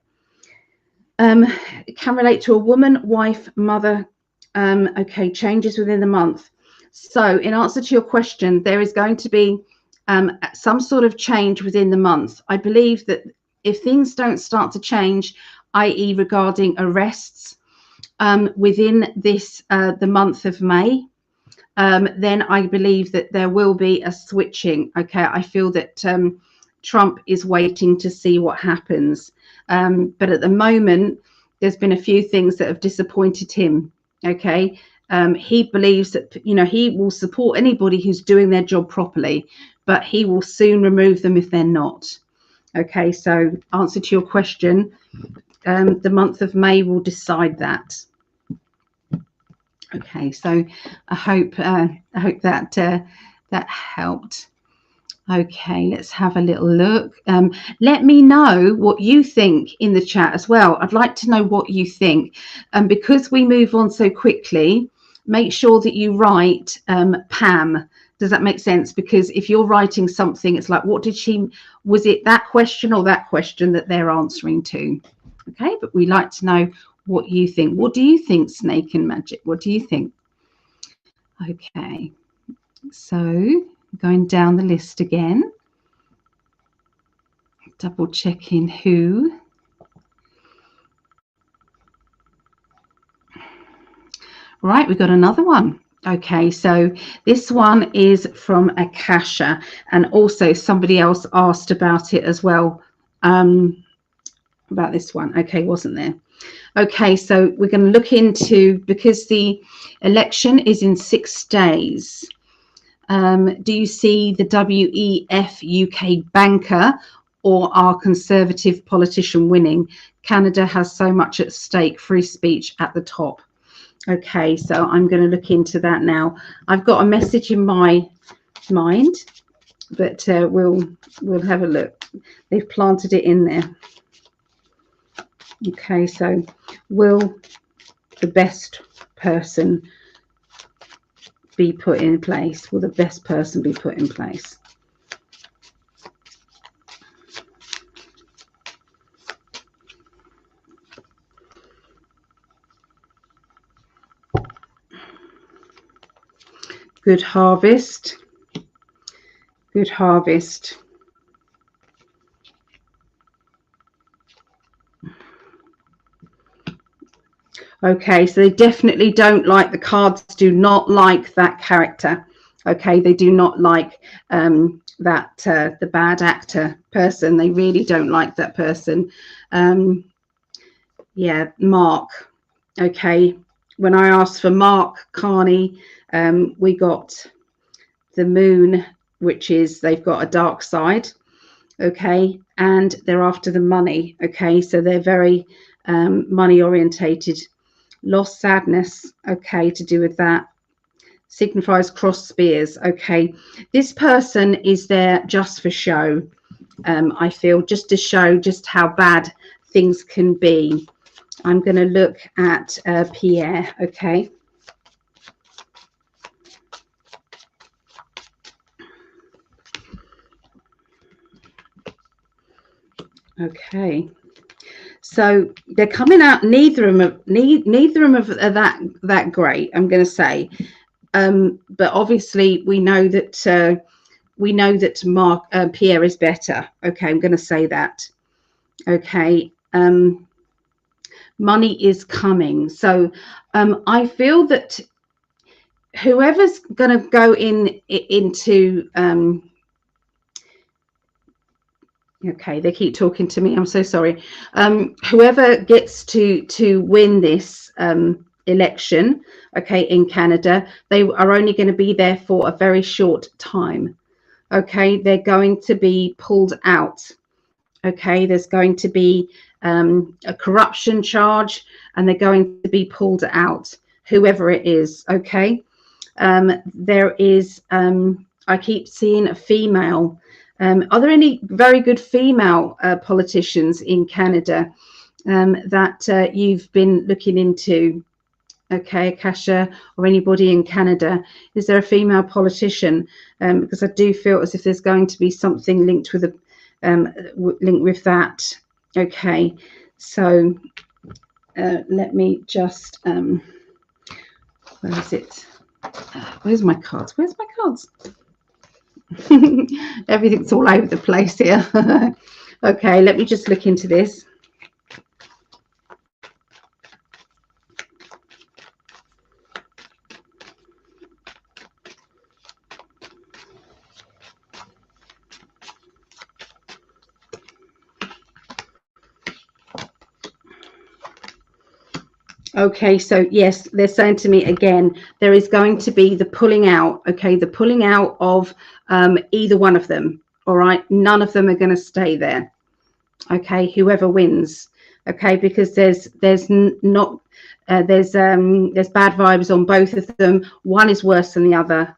It can relate to a woman, wife, mother. Okay, changes within the month. So in answer to your question, there is going to be some sort of change within the month. I believe that if things don't start to change, i.e. regarding arrests within this the month of May, then I believe that there will be a switching. Okay, I feel that Trump is waiting to see what happens. But at the moment, there's been a few things that have disappointed him. Okay. He believes that, you know, he will support anybody who's doing their job properly, but he will soon remove them if they're not. Okay, so answer to your question, the month of May will decide that. Okay, so I hope that that helped. Okay, let's have a little look. Let me know what you think in the chat as well. I'd like to know what you think. And because we move on so quickly, make sure that you write Pam. Does that make sense? Because if you're writing something, it's like, what did she, was it that question or that question that they're answering to? Okay, but we like to know what you think. What do you think, Snake and Magic? What do you think? Okay, so going down the list again, double checking who. Right, we've got another one. Okay, so this one is from Akasha, and also somebody else asked about it as well, about this one. Okay, wasn't there? Okay, so we're going to look into, because the election is in 6 days. Do you see the WEF UK banker or our Conservative politician winning? Canada has so much at stake, free speech at the top. Okay, so I'm going to look into that now. I've got a message in my mind, but we'll have a look. They've planted it in there. Okay, so will the best person be put in place? Will the best person be put in place? Good harvest. Good harvest. Okay, so they definitely don't like, the cards do not like that character. Okay, they do not like that the bad actor person. They really don't like that person. Yeah, Mark. Okay, when I asked for Mark Carney, we got the moon, which is they've got a dark side. Okay, and they're after the money. Okay, so they're very money orientated. Lost, sadness, okay, to do with that. Signifies cross spears. Okay, this person is there just for show. I feel, just to show just how bad things can be. I'm going to look at Pierre. Okay. Okay. So they're coming out. Neither of them are that great, I'm going to say. But obviously we know that Pierre is better. Okay, I'm going to say that. Okay. Money is coming. So I feel that whoever's going to go into okay, they keep talking to me. I'm so sorry. Whoever gets to win this election, okay, in Canada, they are only going to be there for a very short time. Okay, they're going to be pulled out. Okay, there's going to be a corruption charge, and they're going to be pulled out, whoever it is. Okay, there is. I keep seeing a female. Are there any very good female politicians in Canada that you've been looking into? Okay, Akasha, or anybody in Canada, is there a female politician? Because I do feel as if there's going to be something linked with that. Okay, so let me just where is it? Where's my cards? Everything's all over the place here. Okay, let me just look into this. Okay, so yes, they're saying to me again, there is going to be the pulling out. Okay, the pulling out of either one of them. All right, none of them are going to stay there. Okay, whoever wins. Okay, because there's bad vibes on both of them. One is worse than the other.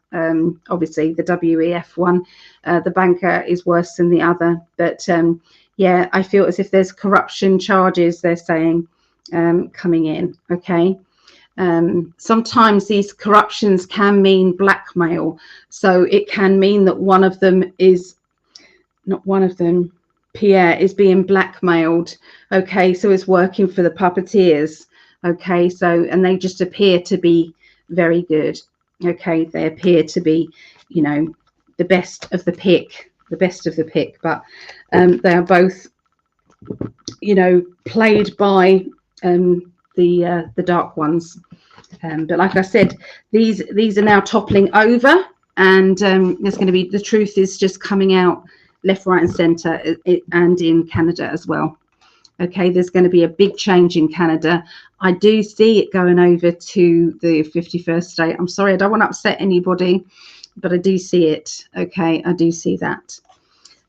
Obviously, the WEF one, the banker, is worse than the other. But yeah, I feel as if there's corruption charges, they're saying, coming in. Okay. Sometimes these corruptions can mean blackmail. So it can mean that one of them is, not one of them, Pierre is being blackmailed. Okay, so it's working for the puppeteers. Okay, so, and they just appear to be very good. Okay, they appear to be, you know, the best of the pick, but they are both, you know, played by the dark ones. But like I said, these are now toppling over, and there's going to be, the truth is just coming out left, right, and centre, and in Canada as well. Okay, there's going to be a big change in Canada. I do see it going over to the 51st state. I'm sorry, I don't want to upset anybody, but I do see it. Okay, I do see that.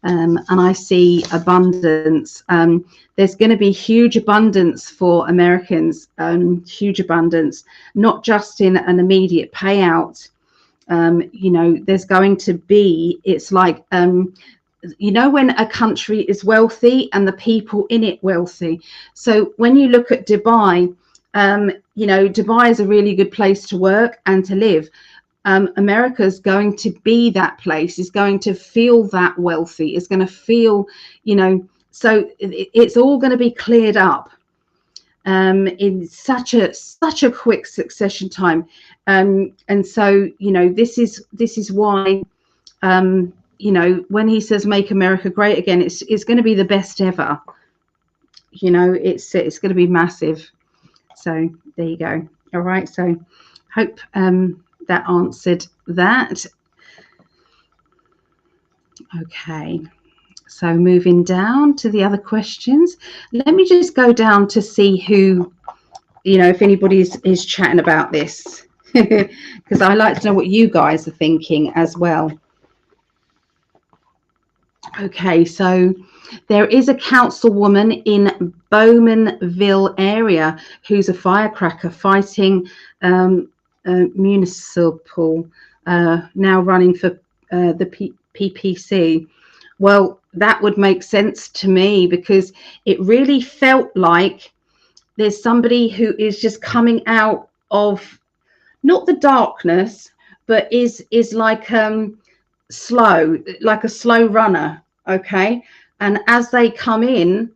and I see abundance. There's going to be huge abundance for Americans, huge abundance, not just in an immediate payout. You know, there's going to be, it's like, you know, when a country is wealthy and the people in it wealthy. So when you look at Dubai, you know, Dubai is a really good place to work and to live. America's going to be that place, is going to feel that wealthy, is going to feel, you know, so it's all going to be cleared up in such a quick succession time. And so, you know, this is why, you know, when he says make America great again, it's going to be the best ever. You know, it's going to be massive. So there you go. All right. So hope that answered that. Okay. So moving down to the other questions. Let me just go down to see who, you know, if anybody is chatting about this, because I like to know what you guys are thinking as well. Okay, so there is a councilwoman in Bowmanville area who's a firecracker fighting municipal, now running for the PPC. Well, that would make sense to me, because it really felt like there's somebody who is just coming out of not the darkness, but is like slow, like a slow runner. Okay, and as they come in,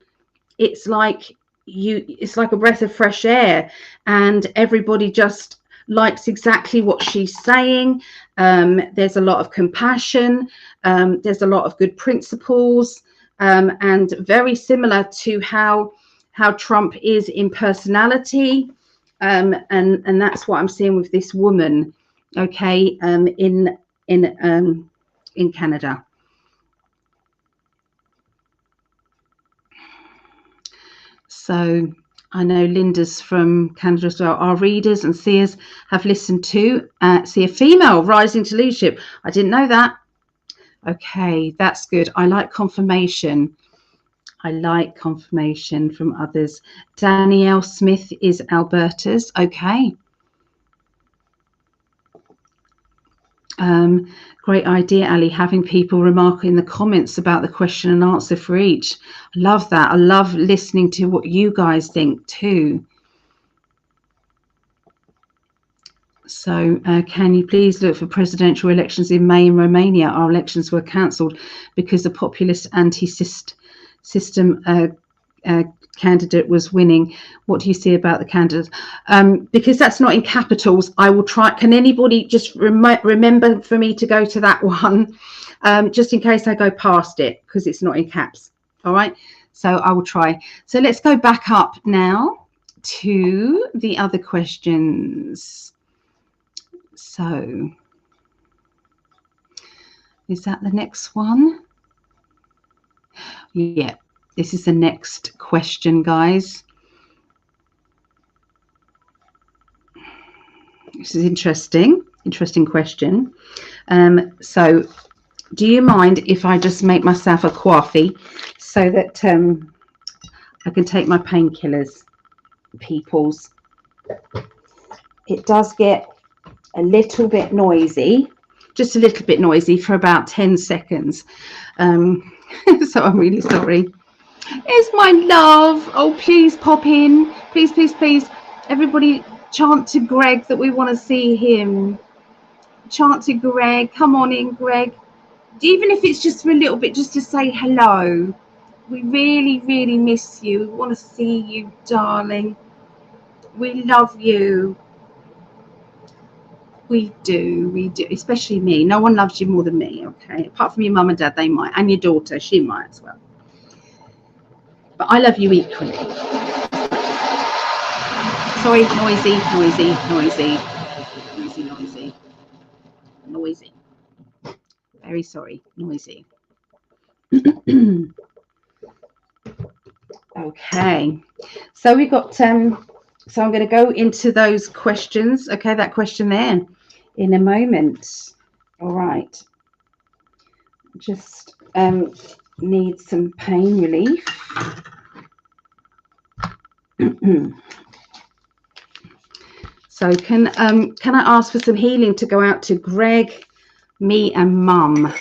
it's like a breath of fresh air, and everybody just likes exactly what she's saying. There's a lot of compassion, there's a lot of good principles, and very similar to how Trump is in personality, and that's what I'm seeing with this woman. Okay, in Canada. So I know Linda's from Canada as well. Our readers and seers have listened to see a female rising to leadership. I didn't know that. Okay, that's good. I like confirmation. I like confirmation from others. Danielle Smith is Alberta's. Okay. Great idea, Ali, having people remark in the comments about the question and answer for each. I love that. I love listening to what you guys think too. So can you please look for presidential elections in May in Romania? Our elections were cancelled because the populist anti-system candidate was winning. What do you see about the candidate? Because that's not in capitals, I will try. Can anybody just remember for me to go to that one, just in case I go past it, because it's not in caps. All right, so I will try. So let's go back up now to the other questions. So is that the next one? Yeah. This is the next question, guys. This is interesting question. So do you mind if I just make myself a coffee so that I can take my painkillers, peoples? It does get a little bit noisy, just a little bit noisy for about 10 seconds. So I'm really sorry. It's my love. Oh, please pop in. Please, please, please. Everybody chant to Greg that we want to see him. Chant to Greg. Come on in, Greg. Even if it's just for a little bit, just to say hello. We really, really miss you. We want to see you, darling. We love you. We do, especially me. No one loves you more than me, okay? Apart from your mum and dad, they might. And your daughter, she might as well. But I love you equally. Sorry, noisy. Very sorry, noisy. Okay, so we got so I'm going to go into those questions. Okay, that question there in a moment. All right, just needs some pain relief. So can I ask for some healing to go out to Greg, me and Mum,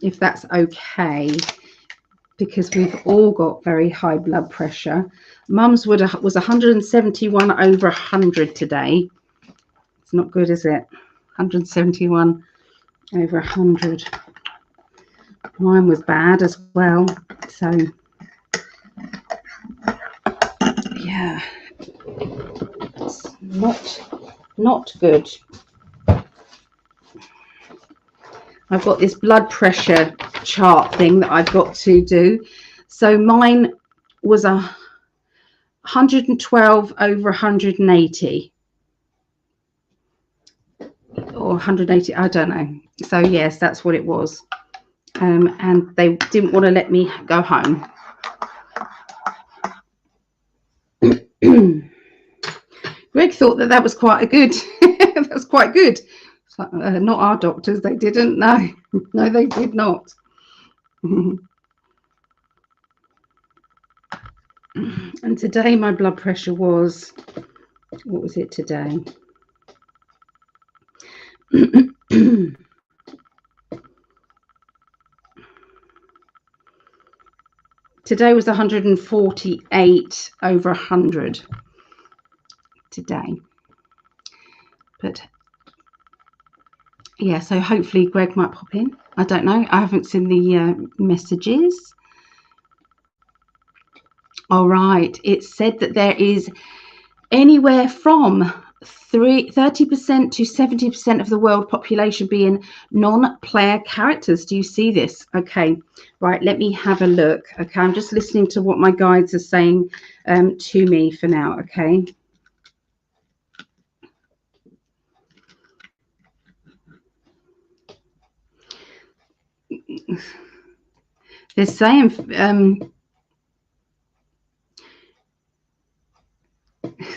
if that's okay, because we've all got very high blood pressure. Mum's was 171 over 100 today. It's not good, is it? 171 over 100. Mine was bad as well. So yeah, it's not good. I've got this blood pressure chart thing that I've got to do. So mine was 112 over 180. Or 180, I don't know. So yes, that's what it was. And they didn't want to let me go home. Greg thought that was quite a good. That's quite good. So, not our doctors. They didn't. No, no, they did not. And today my blood pressure was. What was it today? Today was 148 over 100 today. But yeah, so hopefully Greg might pop in. I don't know. I haven't seen the messages. All right. It said that there is anywhere from 30% to 70% of the world population being non-player characters. Do you see this? Okay, right, let me have a look. Okay, I'm just listening to what my guides are saying to me for now. Okay, they're saying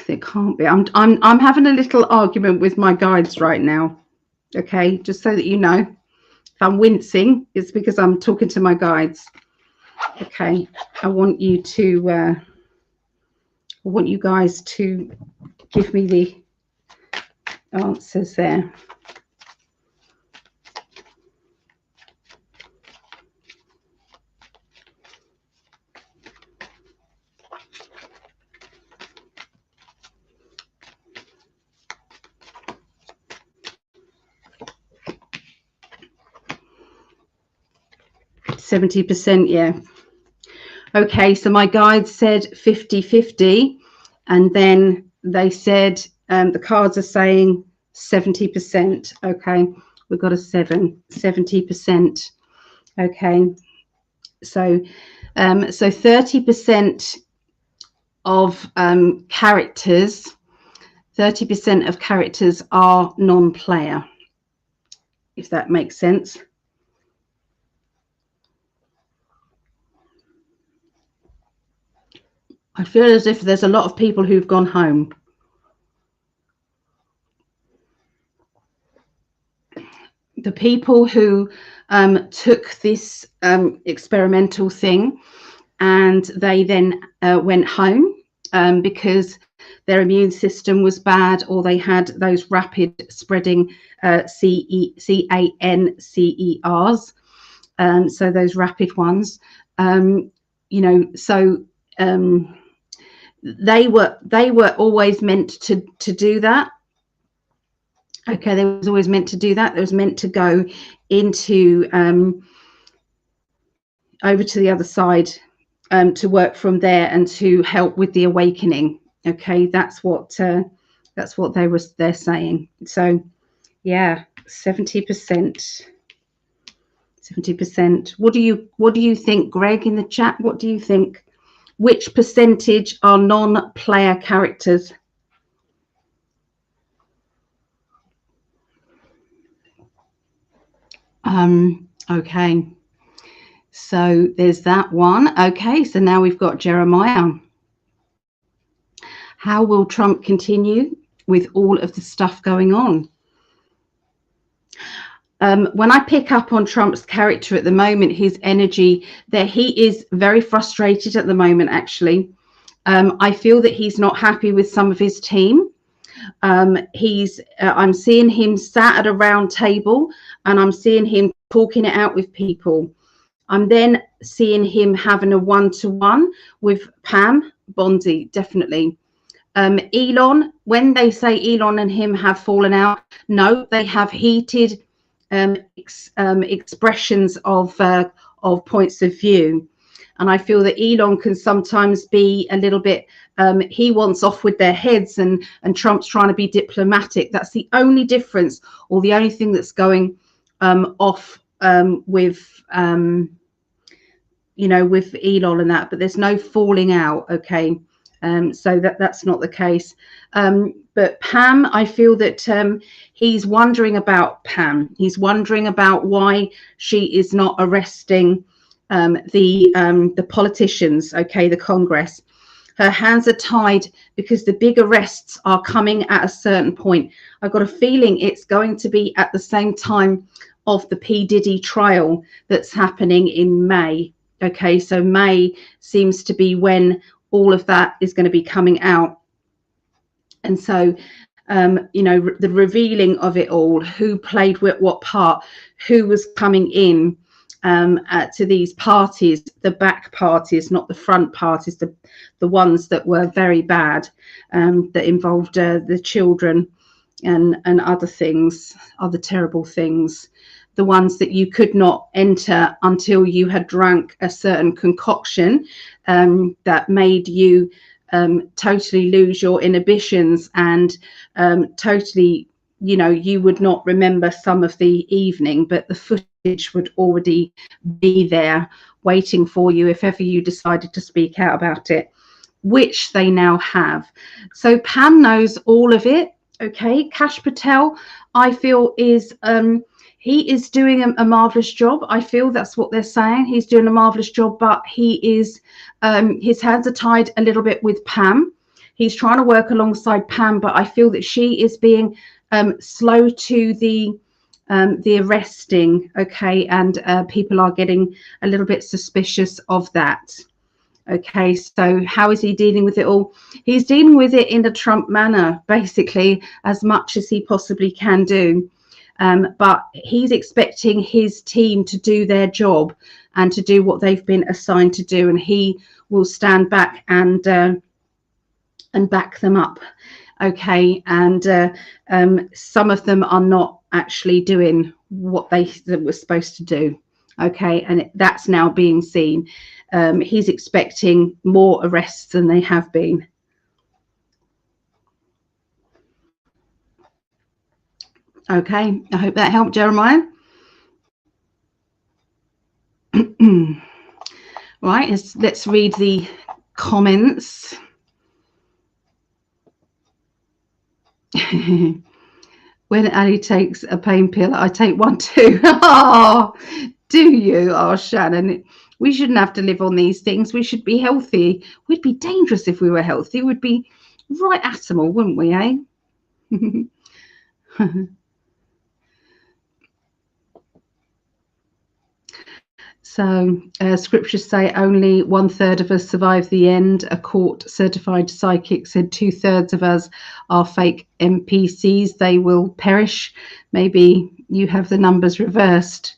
there can't be. I'm having a little argument with my guides right now. Okay, just so that you know, if I'm wincing, it's because I'm talking to my guides. Okay, I want you guys to give me the answers there. %, yeah. Okay, so my guide said 50-50, and then they said the cards are saying 70%. Okay, we've got a 70%. Okay, so 30% of characters, 30% of characters are non-player, if that makes sense. I feel as if there's a lot of people who've gone home. The people who took this experimental thing and they then went home because their immune system was bad, or they had those rapid spreading CANCERs, so those rapid ones, you know, so they were always meant to do that. Okay, they was always meant to do that. They was meant to go into over to the other side to work from there and to help with the awakening. Okay, that's what they're saying. So yeah, 70%. 70%. What do you think, Greg, in the chat? What do you think? Which percentage are non-player characters? Okay, so there's that one. Okay, so now we've got Jeremiah. How will Trump continue with all of the stuff going on? when I pick up on Trump's character at the moment, his energy, there, he is very frustrated at the moment, actually. I feel that he's not happy with some of his team. I'm seeing him sat at a round table, and I'm seeing him talking it out with people. I'm then seeing him having a one-to-one with Pam Bondi, definitely. Elon, when they say Elon and him have fallen out, no, they have heated expressions of points of view. And I feel that Elon can sometimes be a little bit, he wants off with their heads, and Trump's trying to be diplomatic. That's the only difference, or the only thing that's going off with, with Elon and that. But there's no falling out, okay? So that's not the case. But Pam, I feel that he's wondering about Pam. He's wondering about why she is not arresting the politicians, okay, the Congress. Her hands are tied because the big arrests are coming at a certain point. I've got a feeling it's going to be at the same time of the P. Diddy trial that's happening in May. Okay, so May seems to be when all of that is going to be coming out. And so, the revealing of it all, who played what part, who was coming in to these parties, the back parties, not the front parties, the ones that were very bad, that involved the children and other things, other terrible things. The ones that you could not enter until you had drunk a certain concoction that made you totally lose your inhibitions, and totally, you would not remember some of the evening, but the footage would already be there waiting for you if ever you decided to speak out about it, which they now have. So Pam knows all of it. Okay, Kash Patel, I feel, is he is doing a marvelous job. I feel that's what they're saying. He's doing a marvelous job, but he is, his hands are tied a little bit with Pam. He's trying to work alongside Pam, but I feel that she is being slow to the arresting. Okay, and people are getting a little bit suspicious of that. Okay, so how is he dealing with it all? He's dealing with it in a Trump manner, basically, as much as he possibly can do. But he's expecting his team to do their job and to do what they've been assigned to do, and he will stand back and back them up. Okay, and some of them are not actually doing what they were supposed to do. Okay, and that's now being seen. He's expecting more arrests than they have been. Okay, I hope that helped, Jeremiah. Right, let's read the comments. When Ali takes a pain pill, I take one too. Oh, do you? Oh, Shannon, we shouldn't have to live on these things. We should be healthy. We'd be dangerous if we were healthy. We'd be right at them all, wouldn't we, eh? So scriptures say only 1/3 of us survive the end. A court-certified psychic said 2/3 of us are fake NPCs. They will perish. Maybe you have the numbers reversed.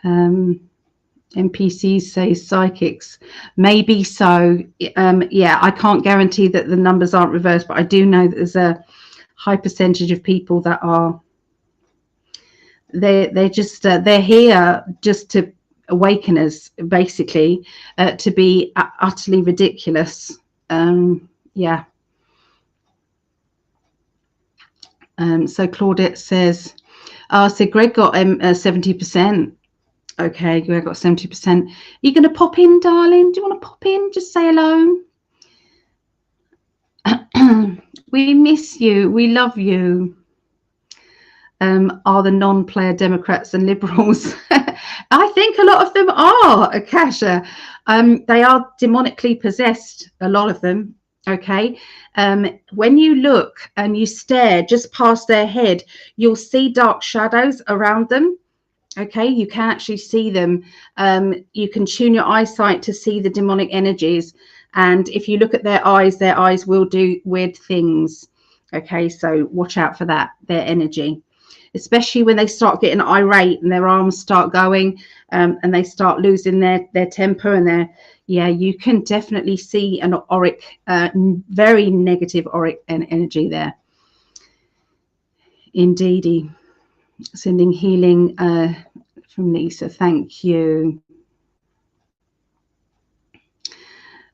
NPCs say psychics. Maybe so. Yeah, I can't guarantee that the numbers aren't reversed, but I do know that there's a high percentage of people that are. They're just they're here just to awaken us, basically, to be utterly ridiculous. Yeah. So Claudette says, so Greg got 70%. Okay, Greg got 70%. Are you going to pop in, darling? Do you want to pop in? Just say hello. We miss you. We love you. Are the non-player Democrats and Liberals? I think a lot of them are, Akasha. They are demonically possessed, a lot of them. Okay. When you look and you stare just past their head, you'll see dark shadows around them. Okay, you can actually see them. You can tune your eyesight to see the demonic energies, and if you look at their eyes will do weird things. Okay, so watch out for that, their energy, especially when they start getting irate and their arms start going, and they start losing their temper and their, yeah, you can definitely see an auric, very negative auric energy there. Indeedy. Sending healing from Lisa, thank you.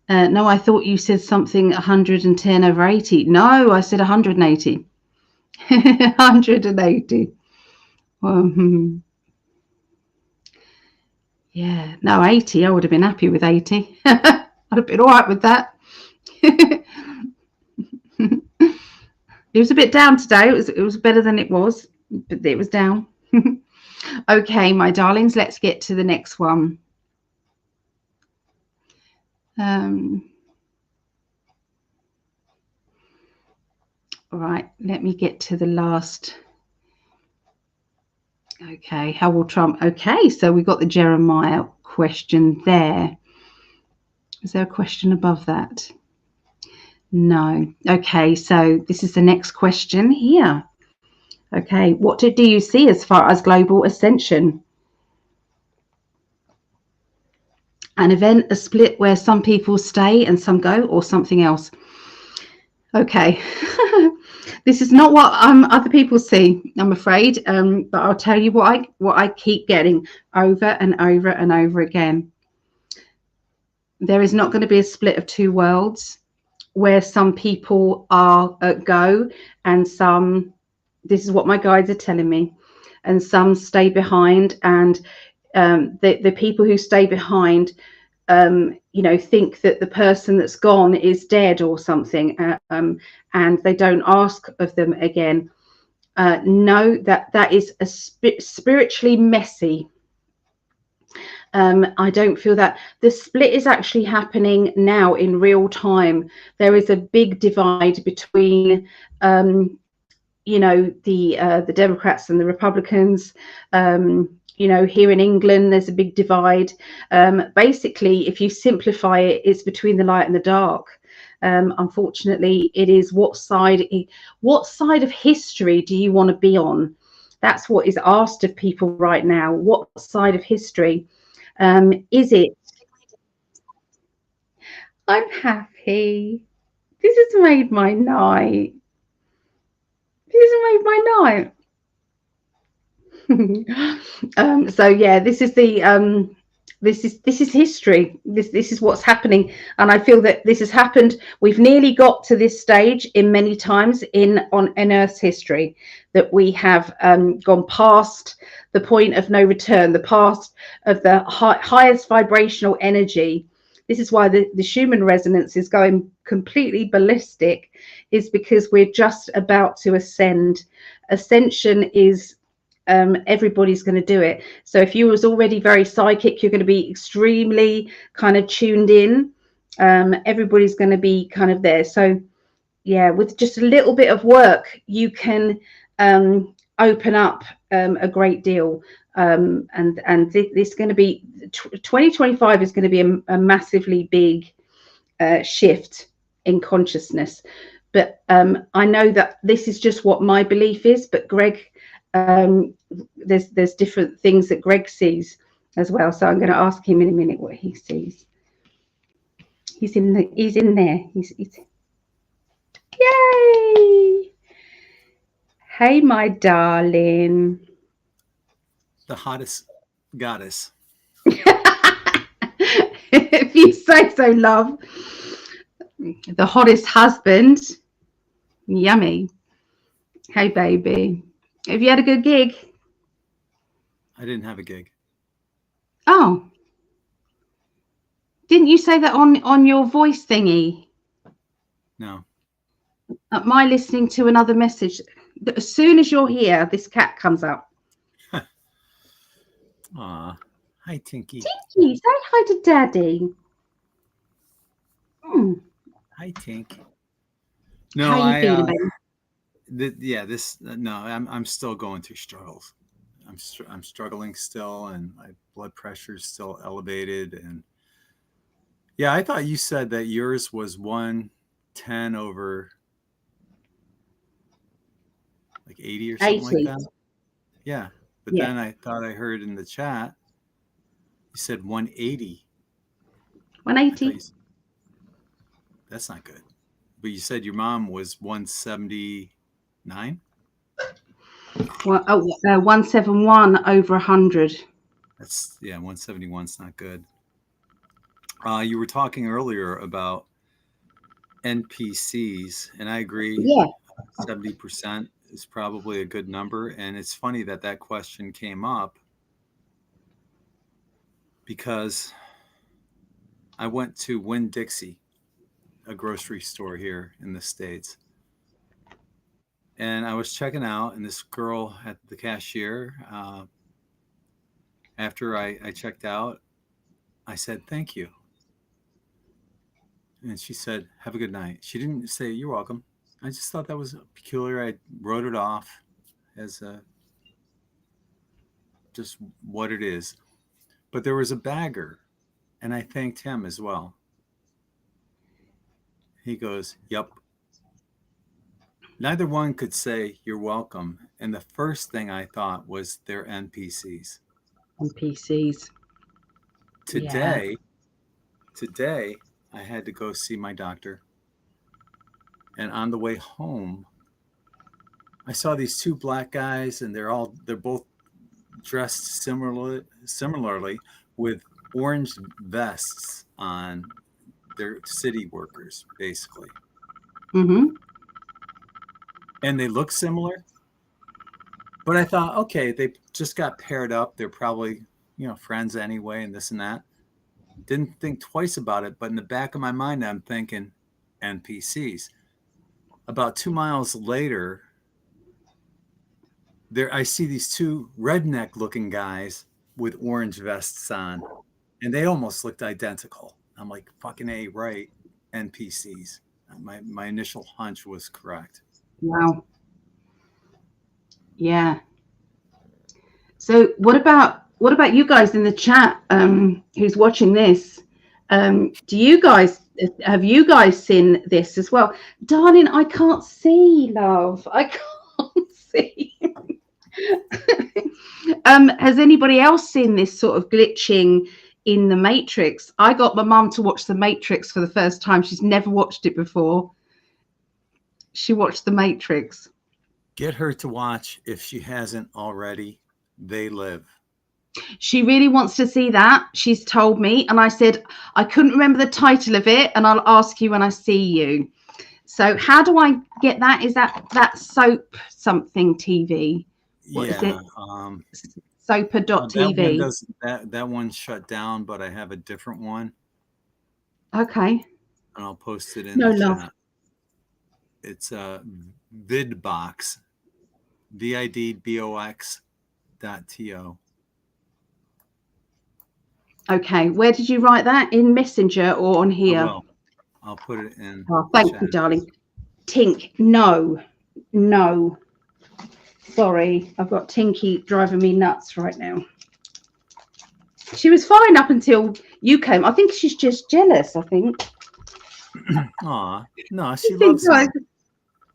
No, I thought you said something 110 over 80. No, I said 180. 180. Yeah, no, 80. I would have been happy with 80. I'd have been all right with that. It was a bit down today. It was better than it was, but it was down. Okay, my darlings, let's get to the next one. All right, let me get to the last. Okay, how will Trump? Okay, so we got the Jeremiah question there. Is there a question above that? No. Okay, so this is the next question here. Okay, what do you see as far as global ascension? An event, a split where some people stay and some go, or something else? Okay. This is not what other people see, I'm afraid, but I'll tell you what I keep getting over and over and over again. There is not going to be a split of two worlds where some people are go and some, this is what my guides are telling me, and some stay behind, and the people who stay behind think that the person that's gone is dead or something, and they don't ask of them again. No, that is a spiritually messy. I don't feel that. The split is actually happening now in real time. There is a big divide between the Democrats and the Republicans. Here in England, there's a big divide. Basically, if you simplify it, it's between the light and the dark. Unfortunately, it is what side of history do you want to be on? That's what is asked of people right now. What side of history is it? I'm happy. This has made my night. This has made my night. So yeah, this is the this is history. This is what's happening, and I feel that this has happened. We've nearly got to this stage in many times in Earth's history, that we have gone past the point of no return, the past of the highest vibrational energy. This is why the Schumann resonance is going completely ballistic, is because we're just about to ascend. Ascension is everybody's going to do it. So if you was already very psychic, you're going to be extremely kind of tuned in. Everybody's going to be kind of there. So yeah, with just a little bit of work, you can open up a great deal. And this is going to be 2025 is going to be a massively big shift in consciousness. But I know that this is just what my belief is, but Greg, there's different things that Greg sees as well. So I'm going to ask him in a minute what he sees. He's in there. He's yay! Hey, my darling. The hottest goddess. If you say so, love. The hottest husband. Yummy. Hey, baby. Have you had a good gig? I didn't have a gig. Oh. Didn't you say that on your voice thingy? No. My listening to another message. As soon as you're here, this cat comes up. Aw. Hi, Tinky. Tinky, say hi to Daddy. Hi, Tink. How No, you feeling, baby? no, I'm still going through struggles. I'm struggling still, and my blood pressure is still elevated. And yeah, I thought you said that yours was 110 over like 80 or something like 80. that. Yeah, but Yeah. then I thought I heard in the chat you said 180. I thought 180. that's not good. But you said your mom was 179. Well, 171 over 100. That's 171's not good. You were talking earlier about NPCs, and I agree. Yeah. 70% is probably a good number. And it's funny that that question came up because I went to Winn-Dixie, a grocery store here in the States. And I was checking out, and this girl at the cashier, after I checked out, I said, "Thank you." And she said, "Have a good night." She didn't say, "You're welcome." I just thought that was peculiar. I wrote it off as just what it is. But there was a bagger, and I thanked him as well. He goes, "Yep." Neither one could say, "You're welcome." And the first thing I thought was they're NPCs. NPCs. Yeah. Today, today, I had to go see my doctor. And on the way home, I saw these two black guys, and they're both dressed similarly with orange vests on. They're city workers, basically. Mm-hmm. And they look similar. But I thought, okay, they just got paired up. They're probably, friends anyway, and this and that. Didn't think twice about it. But in the back of my mind, I'm thinking NPCs. About 2 miles later, there I see these two redneck looking guys with orange vests on, and they almost looked identical. I'm like, fucking A, right, NPCs. My initial hunch was correct. Wow. Yeah. So what about you guys in the chat who's watching this? Do you guys have you guys seen this as well? Darling, I can't see, love. I can't see. Has anybody else seen this sort of glitching in the Matrix? I got my mum to watch the Matrix for the first time. She's never watched it before. She watched the Matrix. Get her to watch if she hasn't already. They Live. She really wants to see that. She's told me, and I said I couldn't remember the title of it, and I'll ask you when I see you. So how do I get that? Is that soap something TV? What is it? Yeah. That one Sopa.tv. does that one shut down, but I have a different one, Okay. and I'll post it in No the love. chat. It's a vidbox, vidbox.to. Okay. Where did you write that? In Messenger or on I here? will. I'll put it in Oh, the thank chat. you, darling. Tink, no. Sorry, I've got Tinky driving me nuts right now. She was fine up until you came. I think she's just jealous. I think. Aw, no, she loves me.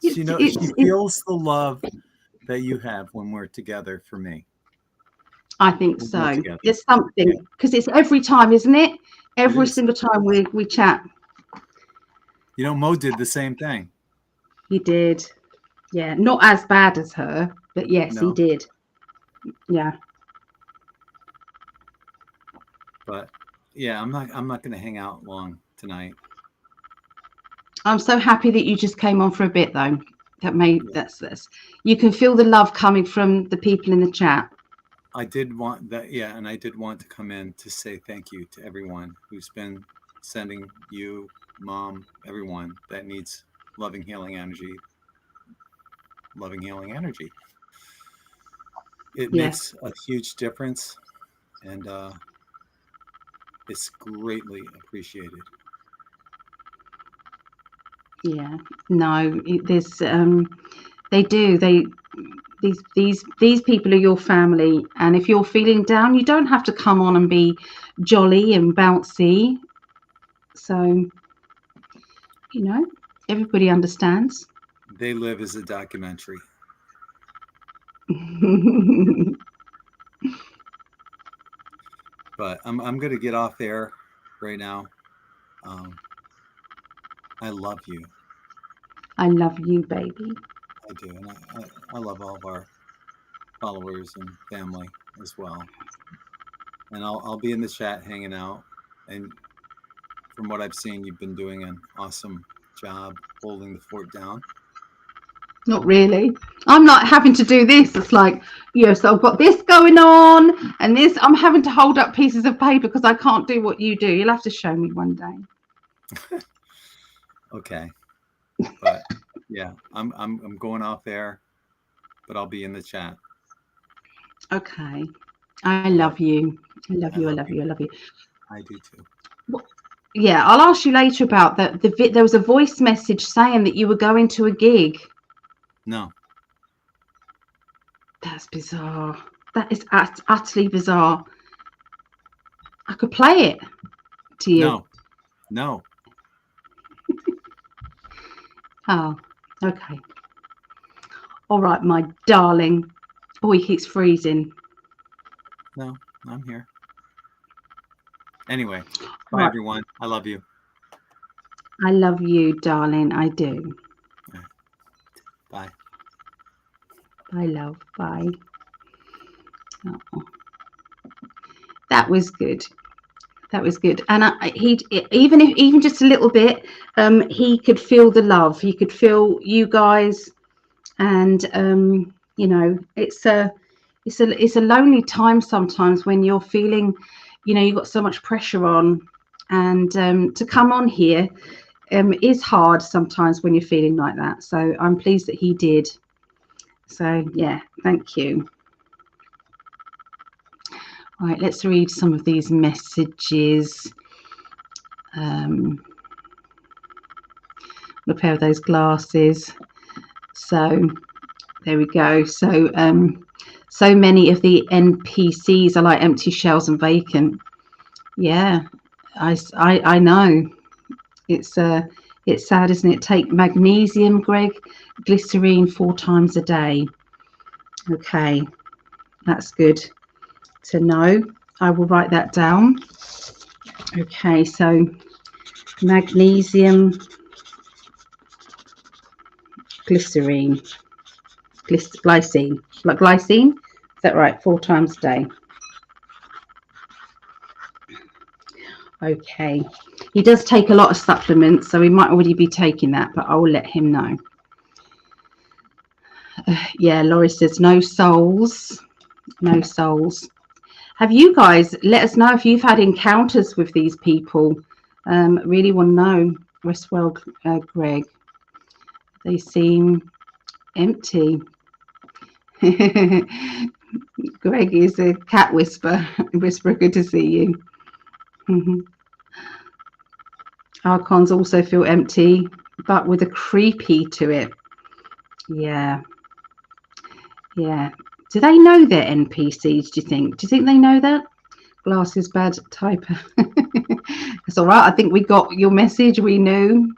She feels the love that you have when we're together for me. I think When we're so. together. There's something because it's every time, isn't it? Every single time we chat. Mo did the same thing. He did. Yeah, not as bad as her, but yes, he No, did. Yeah. but yeah, I'm not going to hang out long tonight. I'm so happy that you just came on for a bit, though. That's you can feel the love coming from the people in the chat. I did want that, yeah, and I did want to come in to say thank you to everyone who's been sending you, Mom, everyone that needs loving, healing energy. Loving, healing energy. It makes a huge difference, and it's greatly appreciated. Yeah. No, there's they do. These people are your family, and if you're feeling down, you don't have to come on and be jolly and bouncy. So, everybody understands. They live as a documentary. But I'm gonna get off air right now. I love you. I love you, baby. I do, and I love all of our followers and family as well. And I'll be in the chat hanging out. And from what I've seen, you've been doing an awesome job holding the fort down. Not really. I'm not having to do this. It's like, so I've got this going on and this. I'm having to hold up pieces of paper because I can't do what you do. You'll have to show me one day. Okay. But yeah, I'm going off there, but I'll be in the chat. Okay. I love you. I love you. I love you. I love you. I do too. Yeah, I'll ask you later about that. There was a voice message saying that you were going to a gig. No. That's bizarre. That is utterly bizarre. I could play it to you. No. Oh, okay. All right, my darling. Oh, he keeps freezing. No, I'm here. Anyway, bye everyone. I love you. I love you, darling. I do. Bye. Bye, love. Bye. Oh. That was good. That was good. And even just a little bit, he could feel the love. He could feel you guys, and it's a lonely time sometimes when you're feeling, you've got so much pressure on, and to come on here is hard sometimes when you're feeling like that. So I'm pleased that he did. So yeah, thank you. Right, let's read some of these messages. A pair of those glasses. So there we go. So so many of the NPCs are like empty shells and vacant. Yeah, I know. It's sad, isn't it? Take magnesium, Greg, glycerine 4 times a day. Okay, that's good to know. I will write that down. Okay, so magnesium, glycine, like glycine. Is that right? 4 times a day. Okay, he does take a lot of supplements, so he might already be taking that, but I will let him know. Yeah, Laurie says no souls. Have you guys let us know if you've had encounters with these people? Really want to know. Westwell, Greg. They seem empty. Greg is a cat whisperer. Good to see you. Archons also feel empty, but with a creepy to it. Yeah. Do they know they're NPCs, do you think? Do you think they know that? Glasses bad typer. It's all right. I think we got your message. We knew.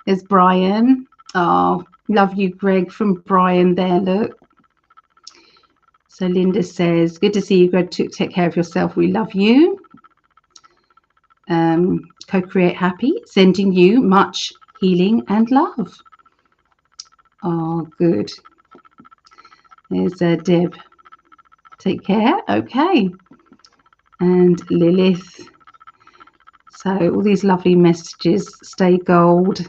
There's Brian. Oh, love you, Greg, from Brian there. Look. So Linda says, good to see you, Greg. Take care of yourself. We love you. Co-create happy. Sending you much healing and love. Oh, good. There's Deb. Take care. Okay. And Lilith. So all these lovely messages. Stay gold.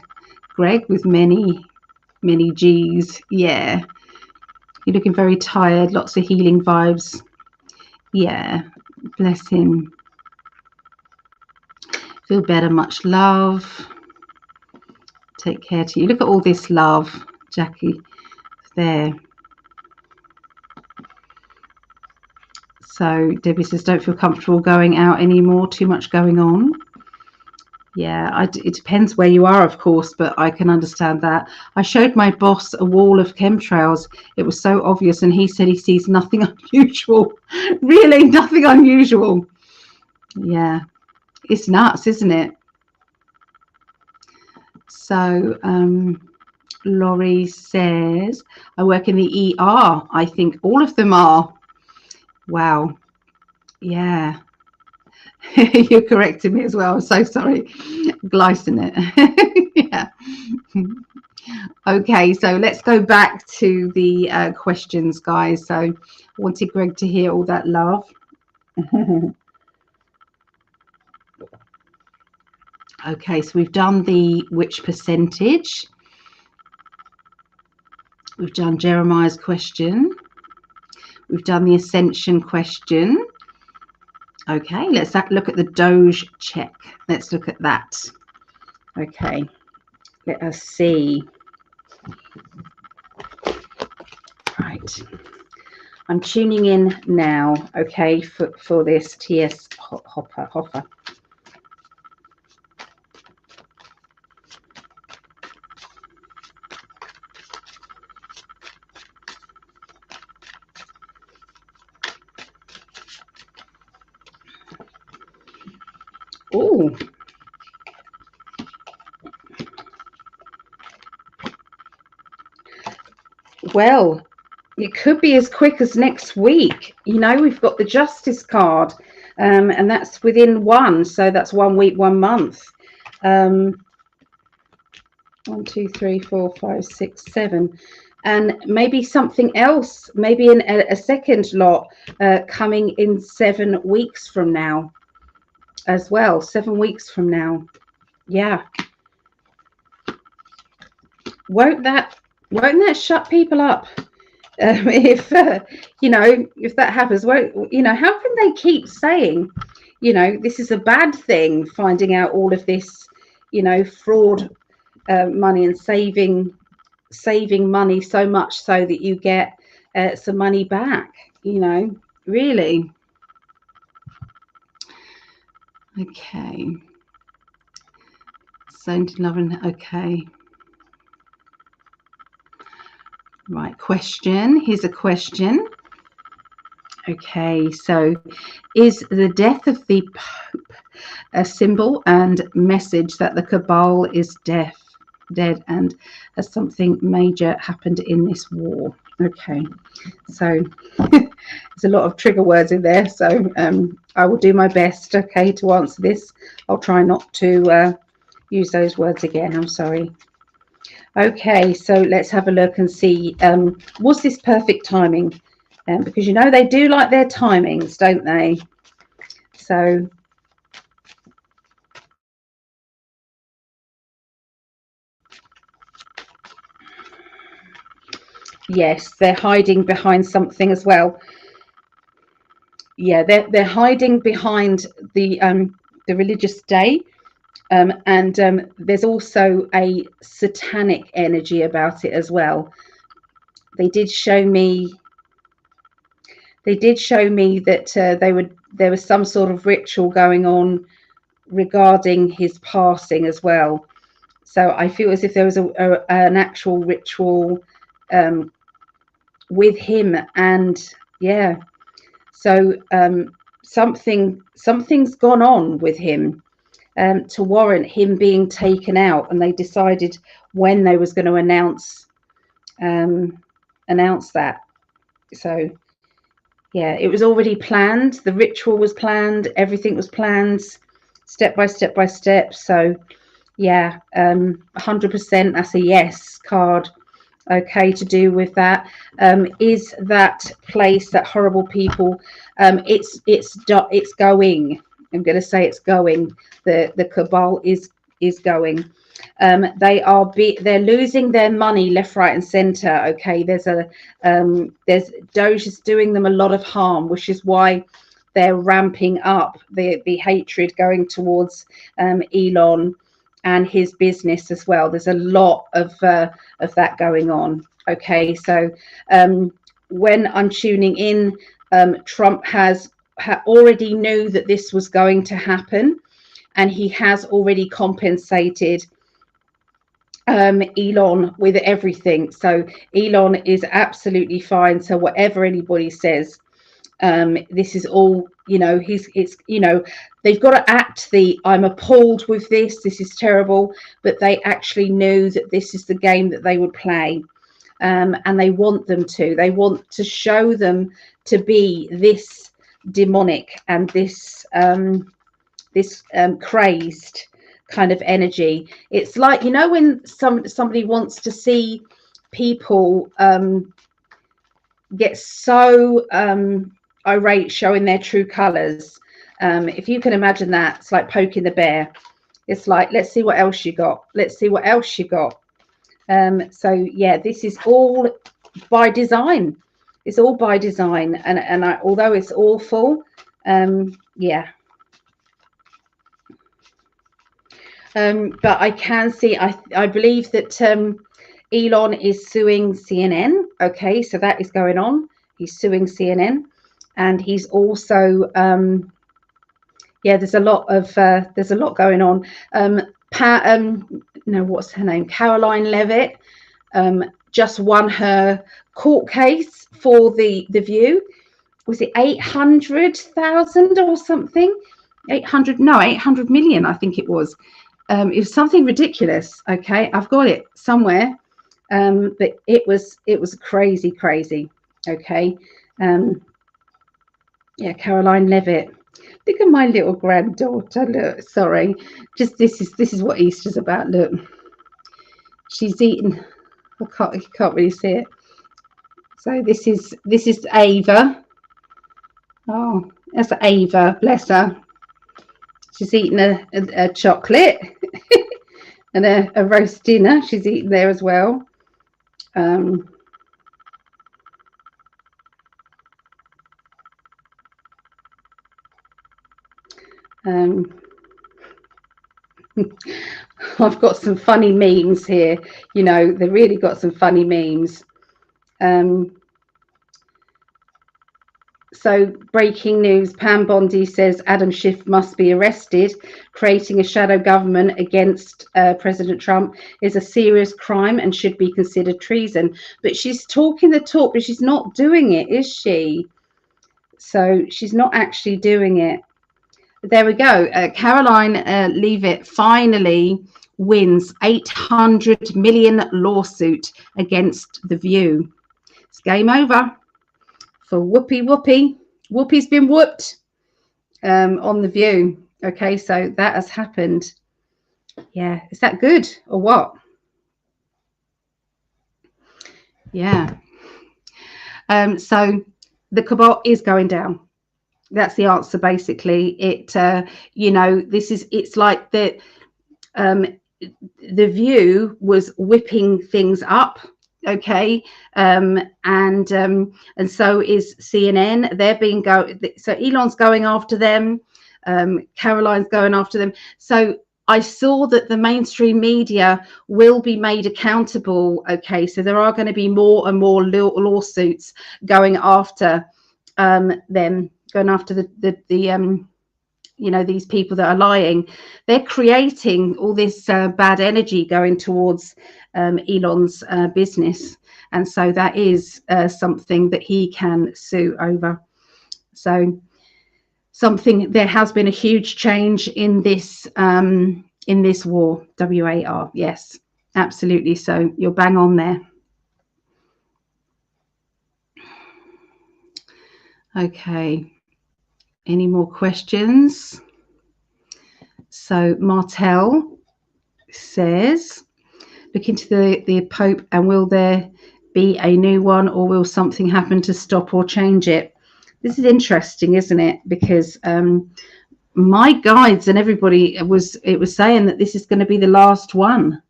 Greg with many G's. Yeah. You're looking very tired. Lots of healing vibes. Yeah. Bless him. Feel better. Much love. Take care to you. Look at all this love, Jackie. There. So Debbie says, don't feel comfortable going out anymore. Too much going on. Yeah, it depends where you are, of course, but I can understand that. I showed my boss a wall of chemtrails. It was so obvious, and he said he sees nothing unusual. Really, nothing unusual. Yeah, it's nuts, isn't it? So, Laurie says, I work in the ER. I think all of them are. Wow. Yeah. You're correcting me as well. I'm so sorry. Glycine it. Yeah. Okay, so let's go back to the questions, guys. So I wanted Greg to hear all that love. Okay, so we've done the which percentage. We've done Jeremiah's question. We've done the ascension question. Okay, let's look at the Doge check. Let's look at that. Okay, let us see. Right, I'm tuning in now, okay, for this TS Hopper. Oh, well, it could be as quick as next week. You know, we've got the Justice card, and that's within one. So that's 1 week, 1 month. 1, 2, 3, 4, 5, 6, 7. And maybe something else, maybe a second lot coming in 7 weeks from now as well. 7 weeks from now. Yeah. Won't that shut people up? If you know, if that happens, you know, how can they keep saying, you know, this is a bad thing, finding out all of this, you know, fraud money and saving money so much so that you get some money back, you know, really. Okay, so loving. Okay, right, question. Here's a question. Okay, so is the death of the Pope a symbol and message that the cabal is dead and has something major happened in this war? Okay, so there's a lot of trigger words in there, so I will do my best, okay, to answer this. I'll try not to use those words again. I'm sorry. Okay, so let's have a look and see, was this perfect timing? Because you know they do like their timings, don't they? So yes, they're hiding behind something as well. Yeah, they're hiding behind the religious day, and there's also a satanic energy about it as well. They did show me that there was some sort of ritual going on regarding his passing as well. So I feel as if there was an actual ritual with him, and yeah, so something's gone on with him to warrant him being taken out, and they decided when they was going to announce that. So yeah, it was already planned. The ritual was planned. Everything was planned, step by step by step. So yeah, 100%. That's a yes card. Okay, to do with that. Is that place, that horrible people? It's going. I'm going to say it's going. The cabal is going. They're losing their money left, right, and center. Okay, there's Doge is doing them a lot of harm, which is why they're ramping up the hatred going towards Elon and his business as well. There's a lot of that going on. Okay, so when I'm tuning in, Trump already knew that this was going to happen. and he has already compensated Elon with everything. So Elon is absolutely fine. So whatever anybody says, this is all, you know, they've got to act the I'm appalled with this is terrible, but they actually knew that this is the game that they would play. And they want to show them to be this demonic and this crazed kind of energy. It's like, you know, when somebody wants to see people get so irate, showing their true colors. If you can imagine that, it's like poking the bear. It's like, let's see what else you got. Let's see what else you got. So yeah, this is all by design. It's all by design, and although it's awful, yeah. But I can see, I believe that Elon is suing CNN. Okay, so that is going on. He's suing CNN, and he's also yeah, there's a lot going on. No, what's her name? Caroline Levitt just won her court case for the View. Was it 800,000 or something? 800 million, I think it was. It was something ridiculous. Okay, I've got it somewhere, but it was crazy. Okay, yeah, Caroline Levitt. Look at my little granddaughter. Look, sorry, just this is what Easter's about. Look, she's eating. You can't really see it. So this is Ava. Oh, that's Ava. Bless her. She's eating a chocolate and a roast dinner. She's eating there as well. I've got some funny memes here. You know, they really got some funny memes. So breaking news, Pam Bondi says Adam Schiff must be arrested. Creating a shadow government against President Trump is a serious crime and should be considered treason. But she's talking the talk, but she's not doing it, is she? So she's not actually doing it. There we go. Caroline Leavitt finally wins 800 million lawsuit against The View. It's game over for Whoopi. Whoopi's been whooped on The View. Okay, so that has happened. Yeah, is that good or what? Yeah. So the cabal is going down. That's the answer, basically. It, you know, it's like the View was whipping things up. Okay, and so is CNN. They're being so Elon's going after them, Caroline's going after them. So I saw that the mainstream media will be made accountable. Okay, so there are going to be more and more lawsuits going after them, going after the you know, these people that are lying. They're creating all this bad energy going towards Elon's business, and so that is something that he can sue over. So there has been a huge change in this war. WAR, yes, absolutely. So you're bang on there. Okay, any more questions? So Martel says, look into the Pope, and will there be a new one, or will something happen to stop or change it? This is interesting, isn't it? Because my guides and everybody was saying that this is going to be the last one.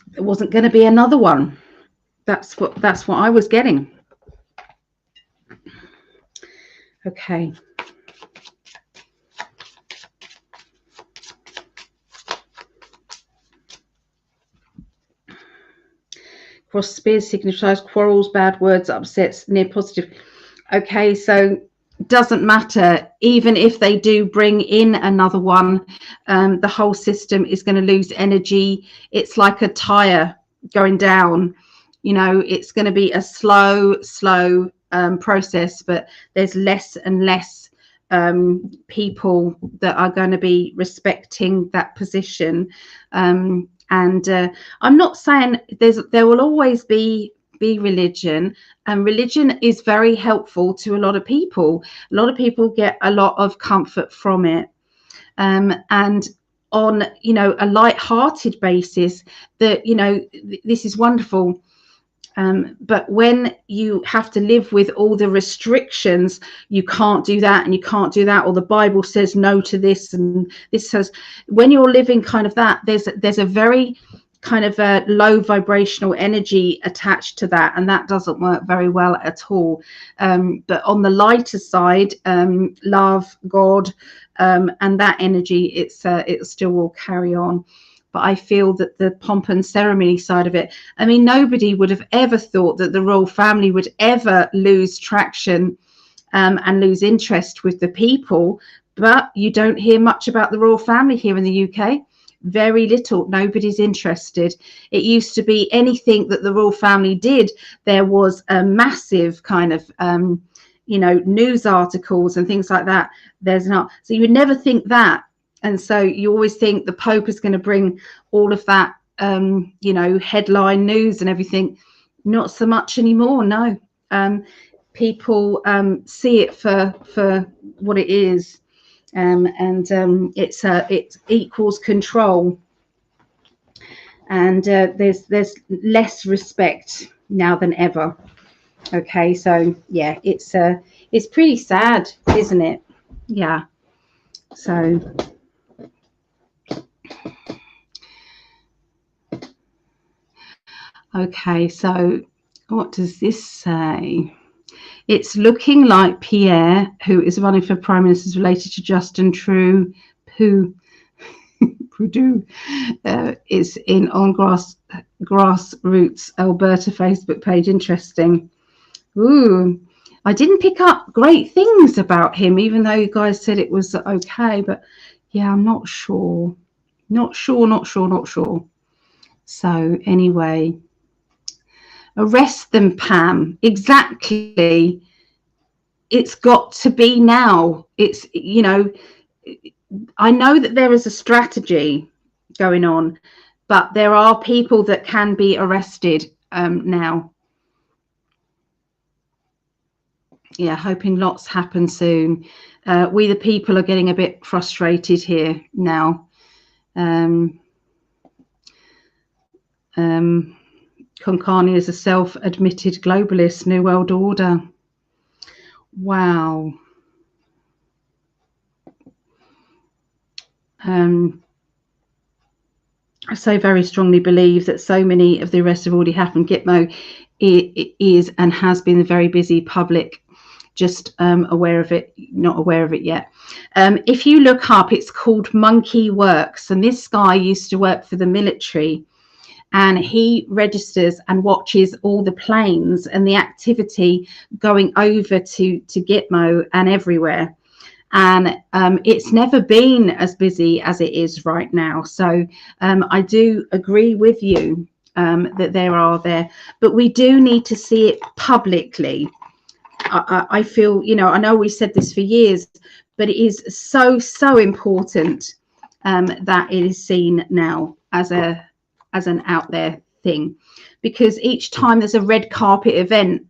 There wasn't going to be another one. That's what I was getting. Okay. Cross spears signifies quarrels, bad words, upsets, near positive. Okay, so doesn't matter. Even if they do bring in another one, the whole system is going to lose energy. It's like a tire going down. You know, it's going to be a slow process, but there's less and less people that are going to be respecting that position. And I'm not saying there will always be religion, and religion is very helpful to a lot of people. A lot of people get a lot of comfort from it, and on, you know, a light-hearted basis, that, you know, this is wonderful. But when you have to live with all the restrictions, you can't do that and you can't do that, or the Bible says no to this and this says, when you're living kind of that, there's a very kind of a low vibrational energy attached to that, and that doesn't work very well at all. But on the lighter side, love, God, and that energy, it still will carry on. But I feel that the pomp and ceremony side of it, I mean, nobody would have ever thought that the royal family would ever lose traction and lose interest with the people. But you don't hear much about the royal family here in the UK. Very little. Nobody's interested. It used to be anything that the royal family did, there was a massive kind of you know, news articles and things like that. There's not. So you would never think that. And so you always think the Pope is going to bring all of that, you know, headline news and everything. Not so much anymore. No, people see it for what it is, and it equals control. And there's less respect now than ever. Okay, so yeah, it's pretty sad, isn't it? Yeah. So. Okay, so what does this say? It's looking like Pierre, who is running for Prime Minister, is related to Justin Trudeau, is in on Grassroots Alberta Facebook page. Interesting. Ooh, I didn't pick up great things about him, even though you guys said it was okay. But yeah, I'm not sure. Not sure. So anyway. Arrest them, Pam. Exactly. It's got to be now. It's, you know, I know that there is a strategy going on, but there are people that can be arrested now. Yeah, hoping lots happen soon. We the people are getting a bit frustrated here now. Konkani is a self-admitted globalist, New World Order. Wow. I so very strongly believe that so many of the arrests have already happened. Gitmo is and has been a very busy public, just aware of it, not aware of it yet. If you look up, it's called Monkey Works, and this guy used to work for the military. And he registers and watches all the planes and the activity going over to Gitmo and everywhere. And it's never been as busy as it is right now. So I do agree with you that there are there, but we do need to see it publicly. I feel, you know, I know we said this for years, but it is so important that it is seen now as an out there thing, because each time there's a red carpet event,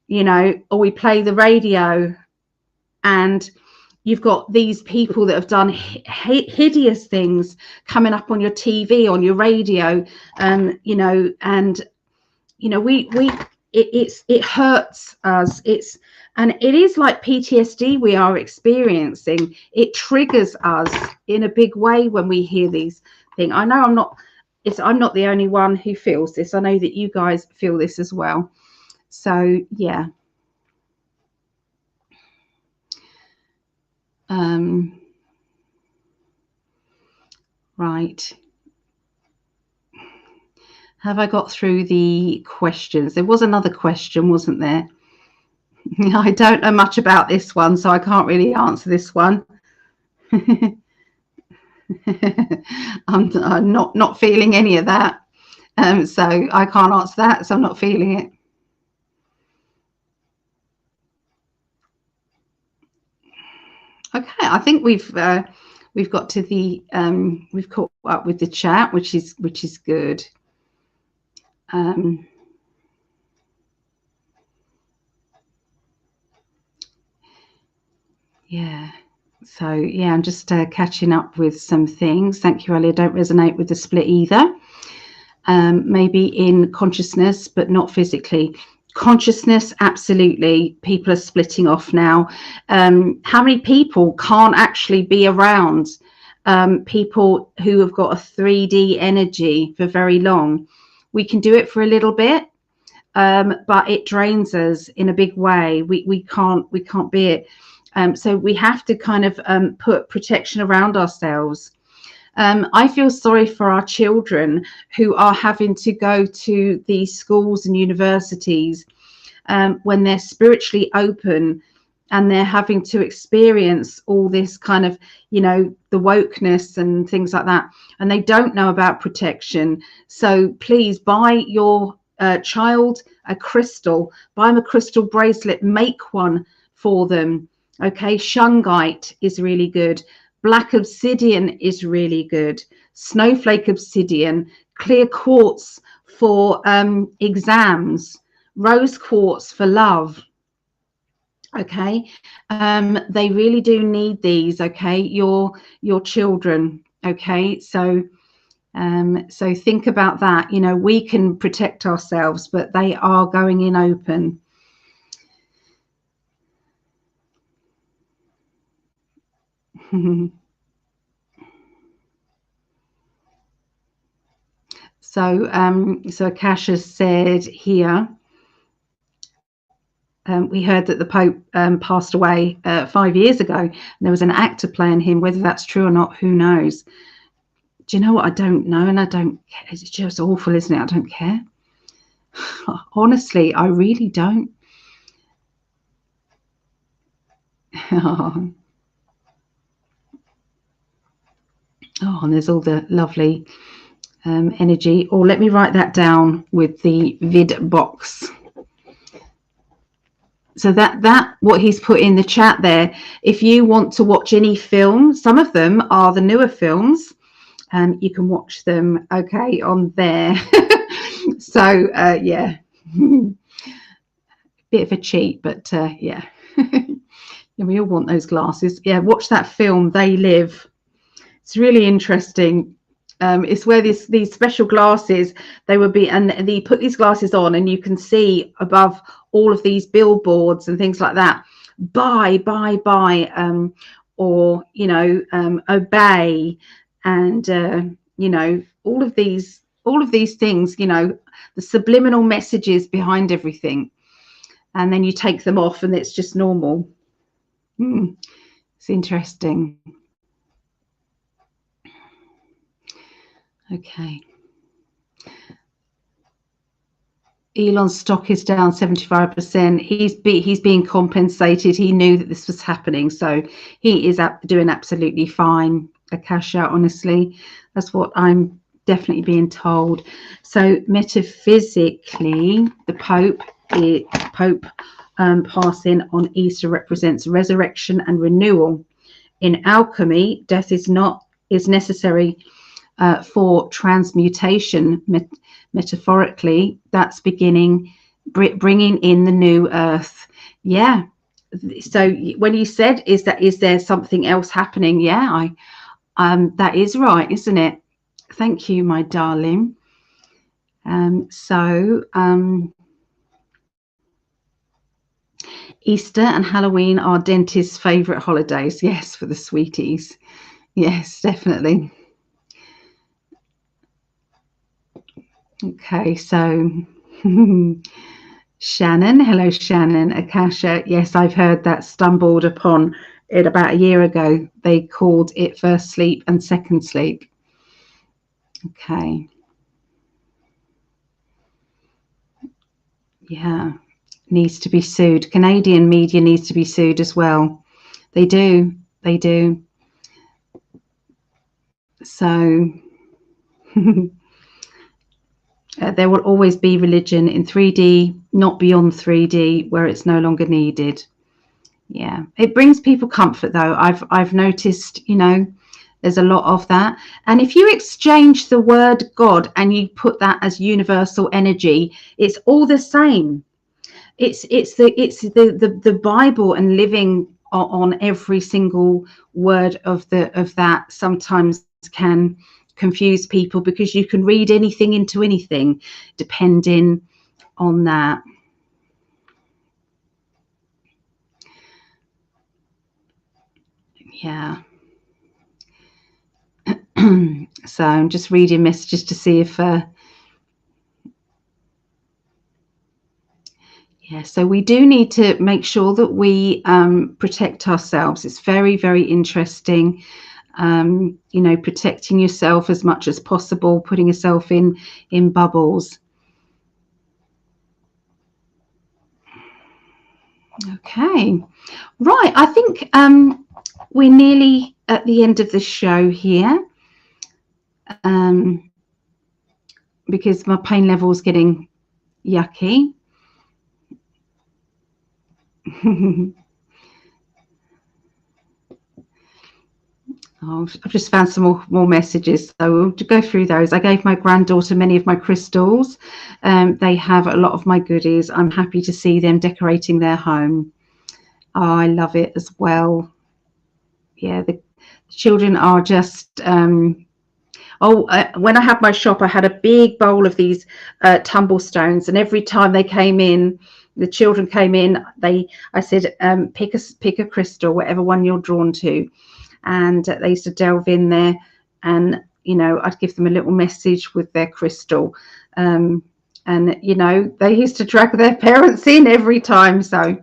you know, or we play the radio and you've got these people that have done hideous things coming up on your TV, on your radio, you know, and you know, it hurts us. And it is like PTSD we are experiencing. It triggers us in a big way when we hear these things. I know I'm not the only one who feels this. I know that you guys feel this as well. So yeah. Right. Have I got through the questions? There was another question, wasn't there? I don't know much about this one, so I can't really answer this one. I'm not feeling any of that, so I can't answer that. So I'm not feeling it. Okay, I think we've got to the we've caught up with the chat, which is good. Yeah. So yeah, I'm just catching up with some things. Thank you, Ali. I don't resonate with the split either. Maybe in consciousness, but not physically. Consciousness, absolutely. People are splitting off now. How many people can't actually be around people who have got a 3D energy for very long? We can do it for a little bit, but it drains us in a big way. We can't be it. So we have to kind of put protection around ourselves. I feel sorry for our children who are having to go to these schools and universities when they're spiritually open and they're having to experience all this kind of, you know, the wokeness and things like that, and they don't know about protection. So please buy your child a crystal, buy them a crystal bracelet, make one for them. Okay, shungite is really good. Black obsidian is really good. Snowflake obsidian, clear quartz for exams, rose quartz for love. Okay, they really do need these. Okay, your children. Okay, so so think about that. You know, we can protect ourselves, but they are going in open. So Akasha said here, we heard that the Pope passed away 5 years ago, and there was an actor playing him. Whether that's true or not, who knows? Do you know what? I don't know, and I don't care. It's just awful, isn't it? I don't care. Honestly, I really don't. Oh, and there's all the lovely energy. Or let me write that down with the vid box. So that what he's put in the chat there, if you want to watch any film, some of them are the newer films, you can watch them, okay, on there. So yeah, bit of a cheat, but yeah. Yeah, we all want those glasses. Yeah, watch that film, They Live. It's really interesting. It's where these special glasses, they would be, and they put these glasses on and you can see above all of these billboards and things like that, buy, or, you know, obey, and you know, all of these things, you know, the subliminal messages behind everything, and then you take them off and it's just normal. It's interesting. Okay. Elon's stock is down 75%. He's being compensated. He knew that this was happening, so he is doing absolutely fine. Akasha, honestly, that's what I'm definitely being told. So metaphysically, the Pope passing on Easter represents resurrection and renewal. In alchemy, death is necessary for transmutation. Metaphorically, that's bringing in the new earth. Yeah. So when you said, is there something else happening? Yeah, that is right, isn't it? Thank you, my darling. Easter and Halloween are dentists' favorite holidays. Yes, for the sweeties. Yes, definitely. Okay, so Shannon, hello Shannon. Akasha, yes, I've heard that, stumbled upon it about a year ago. They called it first sleep and second sleep. Okay. Yeah. needs to be sued. Canadian media needs to be sued as well. They do. So there will always be religion in 3D, not beyond 3D, where it's no longer needed. Yeah, it brings people comfort, though. I've noticed, there's a lot of that. And if you exchange the word God and you put that as universal energy, it's all the same. It's the Bible, and living on every single word of that sometimes can confuse people, because you can read anything into anything depending on that. Yeah. So I'm just reading messages to see if yeah, so we do need to make sure that we protect ourselves. It's very, very interesting. Protecting yourself as much as possible, putting yourself in bubbles. Okay, right. I think we're nearly at the end of the show here, because my pain level is getting yucky. Oh, I've just found some more messages, so we'll go through those. I gave my granddaughter many of my crystals. They have a lot of my goodies. I'm happy to see them decorating their home. Oh, I love it as well. Yeah, the children are just... when I had my shop, I had a big bowl of these tumblestones, and every time they came in, the children came in, I said, pick a crystal, whatever one you're drawn to. And they used to delve in there, and I'd give them a little message with their crystal, and they used to drag their parents in every time. So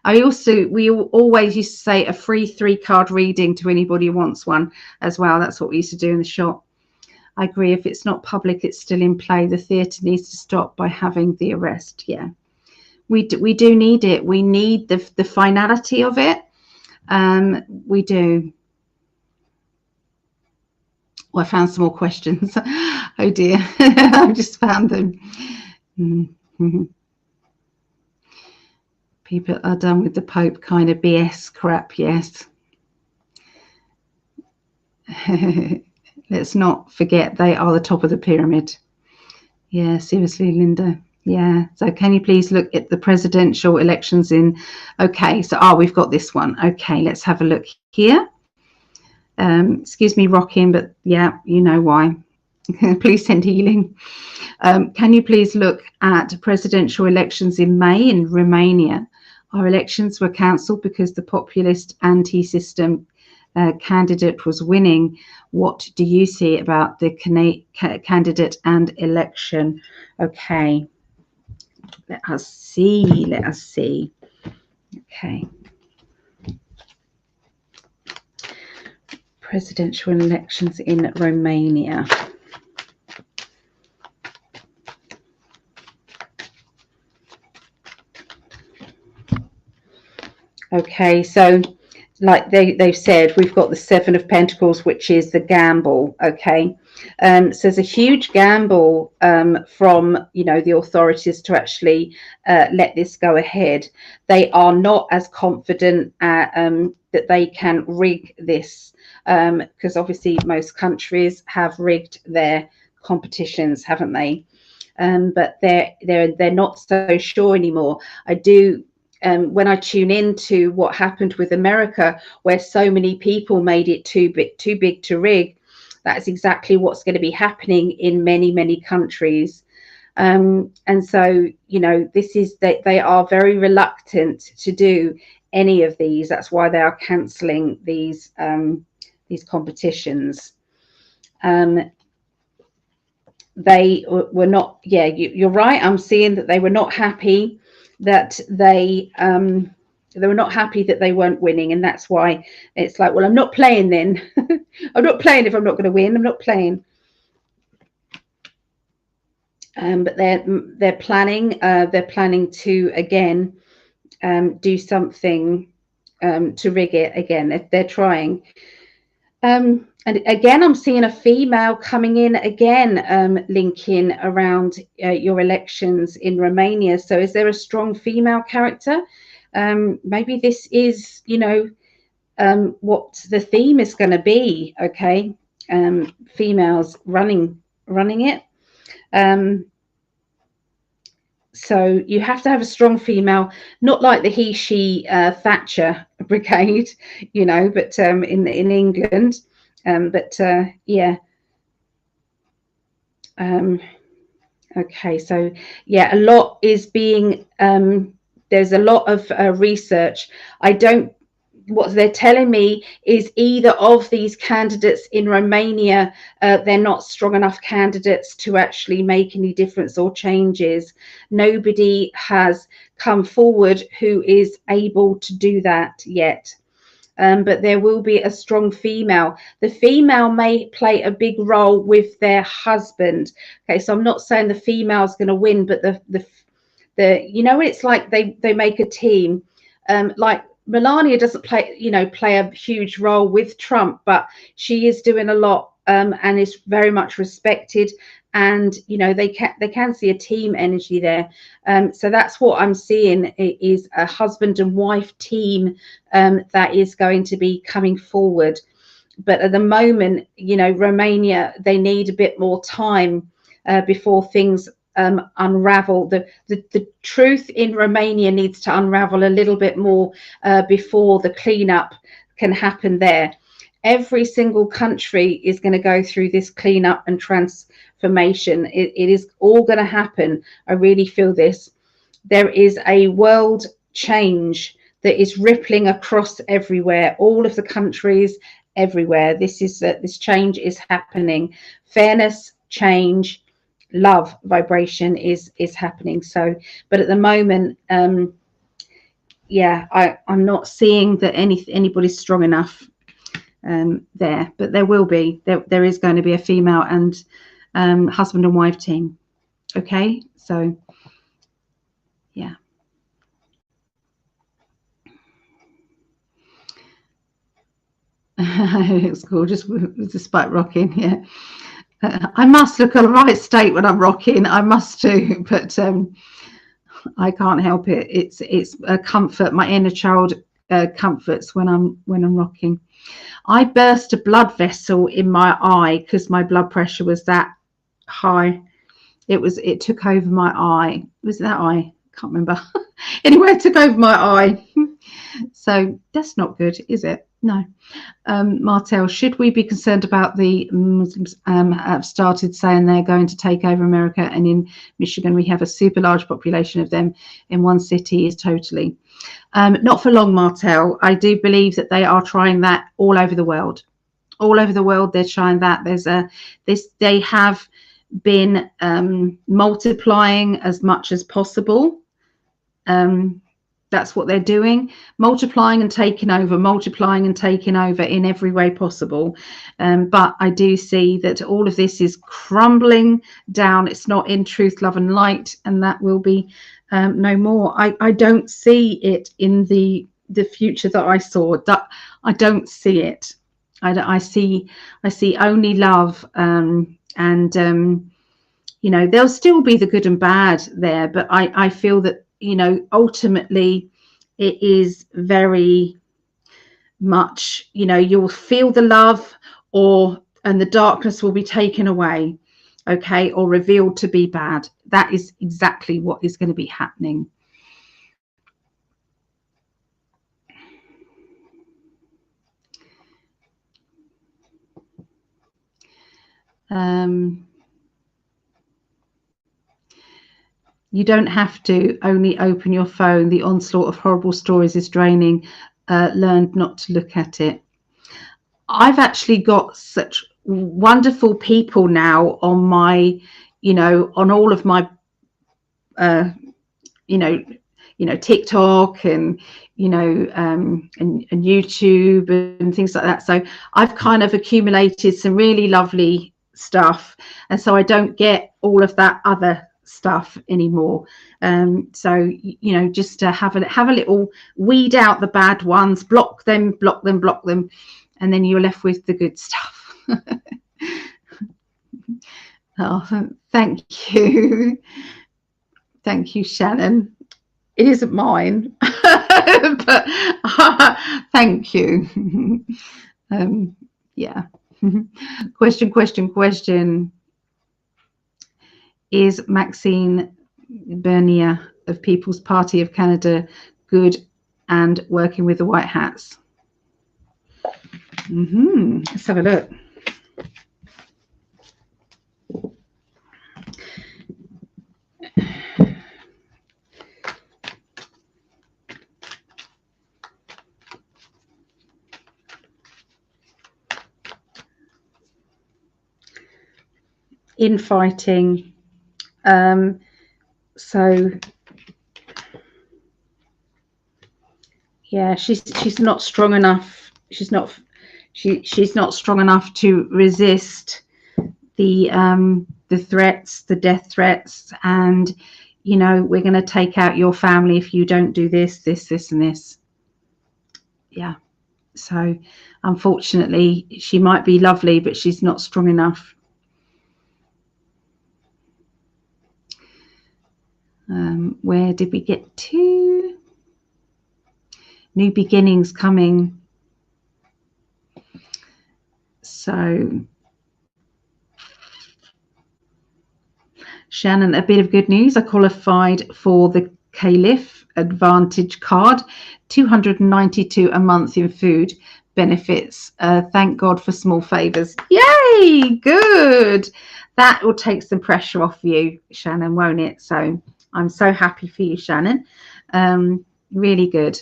we always used to say a free 3-card reading to anybody who wants one as well. That's what we used to do in the shop. I agree, if it's not public, it's still in play. The theatre needs to stop by having the arrest. Yeah, we do need it. We need the finality of it. We do. Well, I found some more questions. Oh dear, I just found them. Mm-hmm. People are done with the Pope kind of BS crap, yes. Let's not forget they are the top of the pyramid. Yeah, seriously, Linda. Yeah, so can you please look at the presidential elections in... Okay, so we've got this one. Okay, let's have a look here. Excuse me rocking, but yeah, you know why. Please send healing. Can you please look at presidential elections in May in Romania? Our elections were cancelled because the populist anti-system candidate was winning. What do you see about the candidate and election? Okay, let us see. Okay. Presidential elections in Romania. Okay, so like they've said, we've got the 7 of Pentacles, which is the gamble. Okay, so there's a huge gamble from the authorities to actually let this go ahead. They are not as confident that they can rig this, because obviously most countries have rigged their competitions, haven't they? But they're not so sure anymore. I do. When I tune into what happened with America, where so many people made it too big to rig, that's exactly what's going to be happening in many countries. And so, this is that they are very reluctant to do any of these. That's why they are cancelling these competitions. They were not. Yeah, you're right. I'm seeing that they were not happy that they were not happy that they weren't winning, and that's why it's like, well, I'm not playing then. I'm not playing if I'm not going to win. I'm not playing. but they're planning to again do something to rig it again. They're trying. And again, I'm seeing a female coming in again, linking around your elections in Romania. So is there a strong female character? Maybe this is, what the theme is going to be. Okay, females running it. So you have to have a strong female, not like the he/she Thatcher brigade, but in England. Yeah. Okay, so yeah, a lot is being. There's a lot of research. What they're telling me is either of these candidates in Romania, they're not strong enough candidates to actually make any difference or changes. Nobody has come forward who is able to do that yet. But there will be a strong female. The female may play a big role with their husband. Okay, so I'm not saying the female's going to win, but the it's like they make a team. Like Melania doesn't play a huge role with Trump, but she is doing a lot and is very much respected. And they can see a team energy there. So that's what I'm seeing is a husband and wife team that is going to be coming forward. But at the moment, Romania, they need a bit more time before things unravel. The truth in Romania needs to unravel a little bit more before the cleanup can happen there. Every single country is going to go through this cleanup and transformation. It is all going to happen. I really feel this. There is a world change that is rippling across everywhere, all of the countries, everywhere. This change is happening. Fairness, change, love, vibration is happening. So, but at the moment, yeah, I'm not seeing that anybody's strong enough there, but there will be. There is going to be a female and husband and wife team. Okay, so yeah. It's gorgeous despite rocking. Yeah, I must look at the right state when I'm rocking. I must do, but I can't help it. It's a comfort. My inner child comforts when I'm rocking. I burst a blood vessel in my eye because my blood pressure was that high. It took over my eye. Was it that eye? Can't remember. Anyway, it took over my eye. So that's not good, is it? No. Martel, should we be concerned about the Muslims have started saying they're going to take over America, and in Michigan we have a super large population of them in one city? Is totally not for long, Martel. I do believe that they are trying that all over the world. All over the world they're trying that. They have been multiplying as much as possible. That's what they're doing, multiplying and taking over in every way possible. But I do see that all of this is crumbling down. It's not in truth, love and light, and that will be no more. I don't see it in the future that I saw. I don't see it. I see only love, and there'll still be the good and bad there, but I feel that ultimately it is very much, you'll feel the love and the darkness will be taken away, okay, or revealed to be bad. That is exactly what is going to be happening. You don't have to only open your phone. The onslaught of horrible stories is draining. Learned not to look at it. I've actually got such wonderful people now on my, on all of my, TikTok and, and YouTube and things like that. So I've kind of accumulated some really lovely stuff, and so I don't get all of that other stuff anymore. So you know, just to have a little weed out the bad ones, block them, and then you're left with the good stuff. Oh, thank you. Thank you, Shannon. It isn't mine, but thank you. Yeah. Question. Is Maxine Bernier of People's Party of Canada good and working with the White Hats? Let's have a look. Infighting. So yeah, she's not strong enough. She's not strong enough to resist the threats, the death threats, and you know, we're going to take out your family if you don't do this, and this. Yeah. So unfortunately, she might be lovely, but she's not strong enough. Where did we get to? New beginnings coming. So Shannon, a bit of good news. I qualified for the Caliph Advantage card, $292 a month in food benefits. Thank God for small favors. Yay, good. That will take some pressure off you, Shannon, won't it? So I'm so happy for you, Shannon. Really good.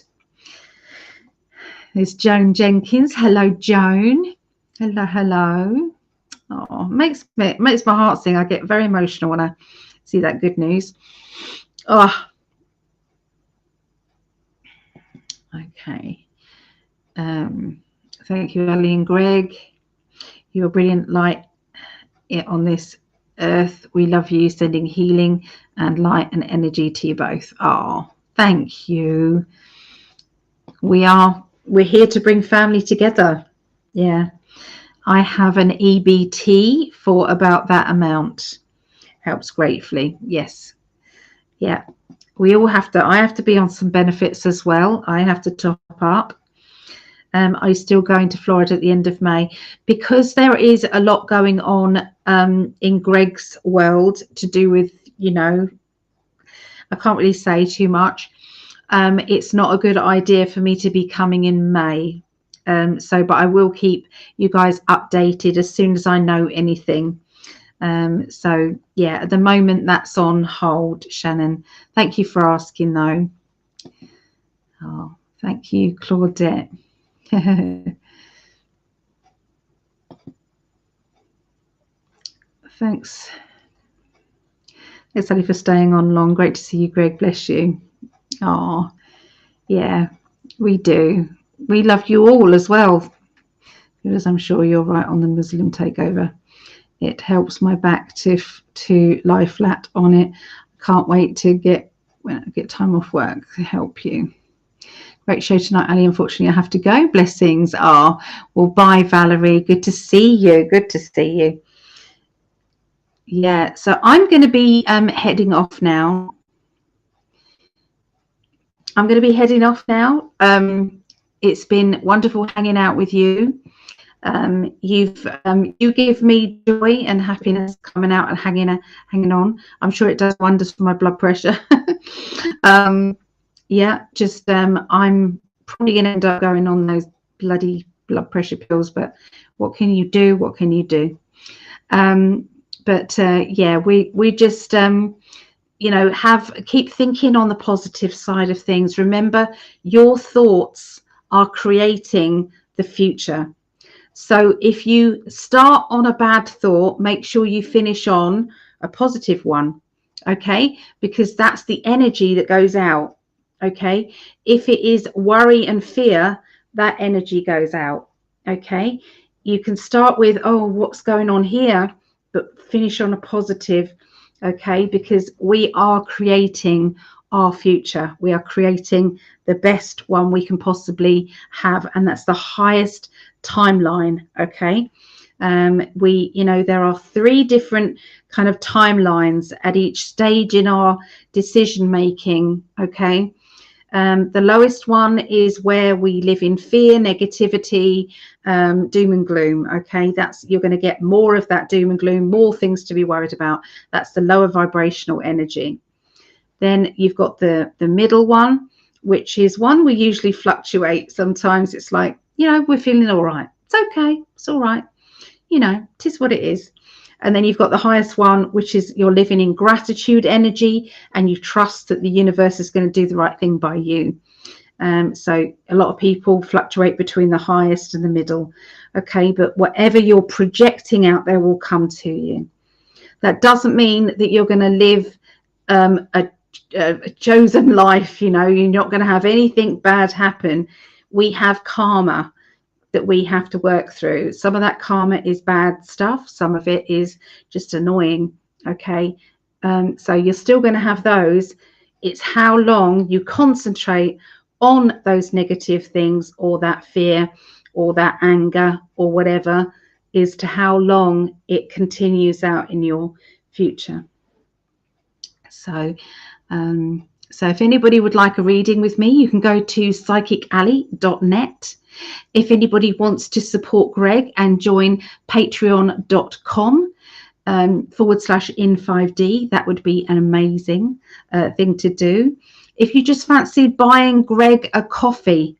There's Joan Jenkins. Hello, Joan. Hello. Oh, makes my heart sing. I get very emotional when I see that good news. Oh, okay. Thank you, Ali and Gregg. You're a brilliant light on this earth. We love you. Sending healing and light and energy to you both. Oh, thank you. We're here to bring family together. Yeah. I have an EBT for about that amount. Helps gratefully. Yes. Yeah. We all have to. I have to be on some benefits as well. I have to top up. I'm still going to Florida at the end of May because there is a lot going on in Greg's world to do with, you know, I can't really say too much. It's not a good idea for me to be coming in May. But I will keep you guys updated as soon as I know anything. So yeah, at the moment that's on hold, Shannon. Thank you for asking though. Oh, thank you, Claudette. Thanks. Thanks, Ali, for staying on long. Great to see you, Greg. Bless you. Oh, yeah, we do. We love you all as well, because I'm sure you're right on the Muslim takeover. It helps my back to lie flat on it. Can't wait to get time off work to help you. Great show tonight, Ali. Unfortunately, I have to go. Blessings. Well, bye, Valerie. Good to see you. Good to see you. Yeah, so I'm going to be heading off now. It's been wonderful hanging out with you. You give me joy and happiness coming out and hanging on. I'm sure it does wonders for my blood pressure. Yeah, just I'm probably going to end up going on those bloody blood pressure pills, but what can you do? What can you do? Yeah, we just you know, keep thinking on the positive side of things. Remember, your thoughts are creating the future. So if you start on a bad thought, make sure you finish on a positive one, okay? Because that's the energy that goes out, okay? If it is worry and fear, that energy goes out, okay? You can start with, oh, what's going on here? but finish on a positive, okay? Because we are creating our future. We are creating the best one we can possibly have, and that's the highest timeline, okay? There are 3 different kind of timelines at each stage in our decision making, okay? The lowest one is where we live in fear, negativity, doom and gloom, okay? You're going to get more of that doom and gloom, more things to be worried about. That's the lower vibrational energy. Then you've got the middle one, which is one we usually fluctuate. Sometimes it's like, we're feeling all right. It's okay. It's all right. It is what it is. And then you've got the highest one, which is you're living in gratitude energy, and you trust that the universe is going to do the right thing by you. So a lot of people fluctuate between the highest and the middle. Okay, but whatever you're projecting out there will come to you. That doesn't mean that you're going to live a chosen life. You're not going to have anything bad happen. We have karma that we have to work through. Some of that karma is bad stuff. Some of it is just annoying. Okay. So you're still going to have those. It's how long you concentrate on those negative things, or that fear, or that anger, or whatever, is to how long it continues out in your future. So if anybody would like a reading with me, you can go to psychically.net. If anybody wants to support Greg and join patreon.com /in5D, that would be an amazing thing to do. If you just fancy buying Greg a coffee,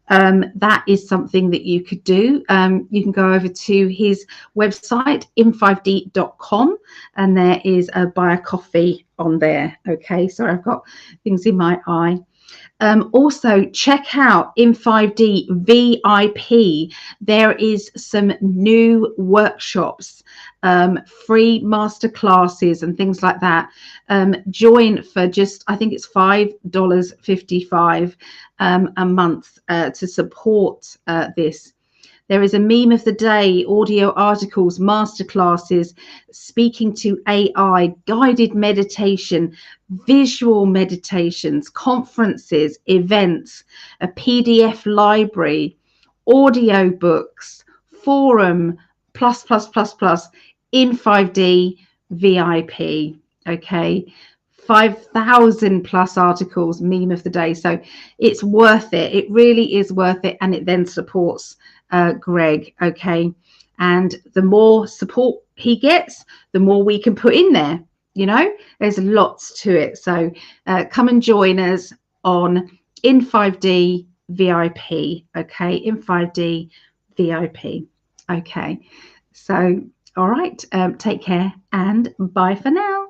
that is something that you could do. You can go over to his website, in5d.com, and there is a buy a coffee on there. Okay, sorry, I've got things in my eye. Also, check out In5D VIP. There is some new workshops, free masterclasses and things like that. Join for just, I think it's $5.55 a month to support this. There is a meme of the day, audio articles, masterclasses, speaking to AI, guided meditation, visual meditations, conferences, events, a PDF library, audio books, forum, plus, in 5D VIP. Okay. 5,000 plus articles, meme of the day. So it's worth it. It really is worth it. And it then supports Greg. Okay. And the more support he gets, the more we can put in there. There's lots to it. So come and join us on In5D VIP. Okay. In5D VIP. Okay. So, all right. Take care and bye for now.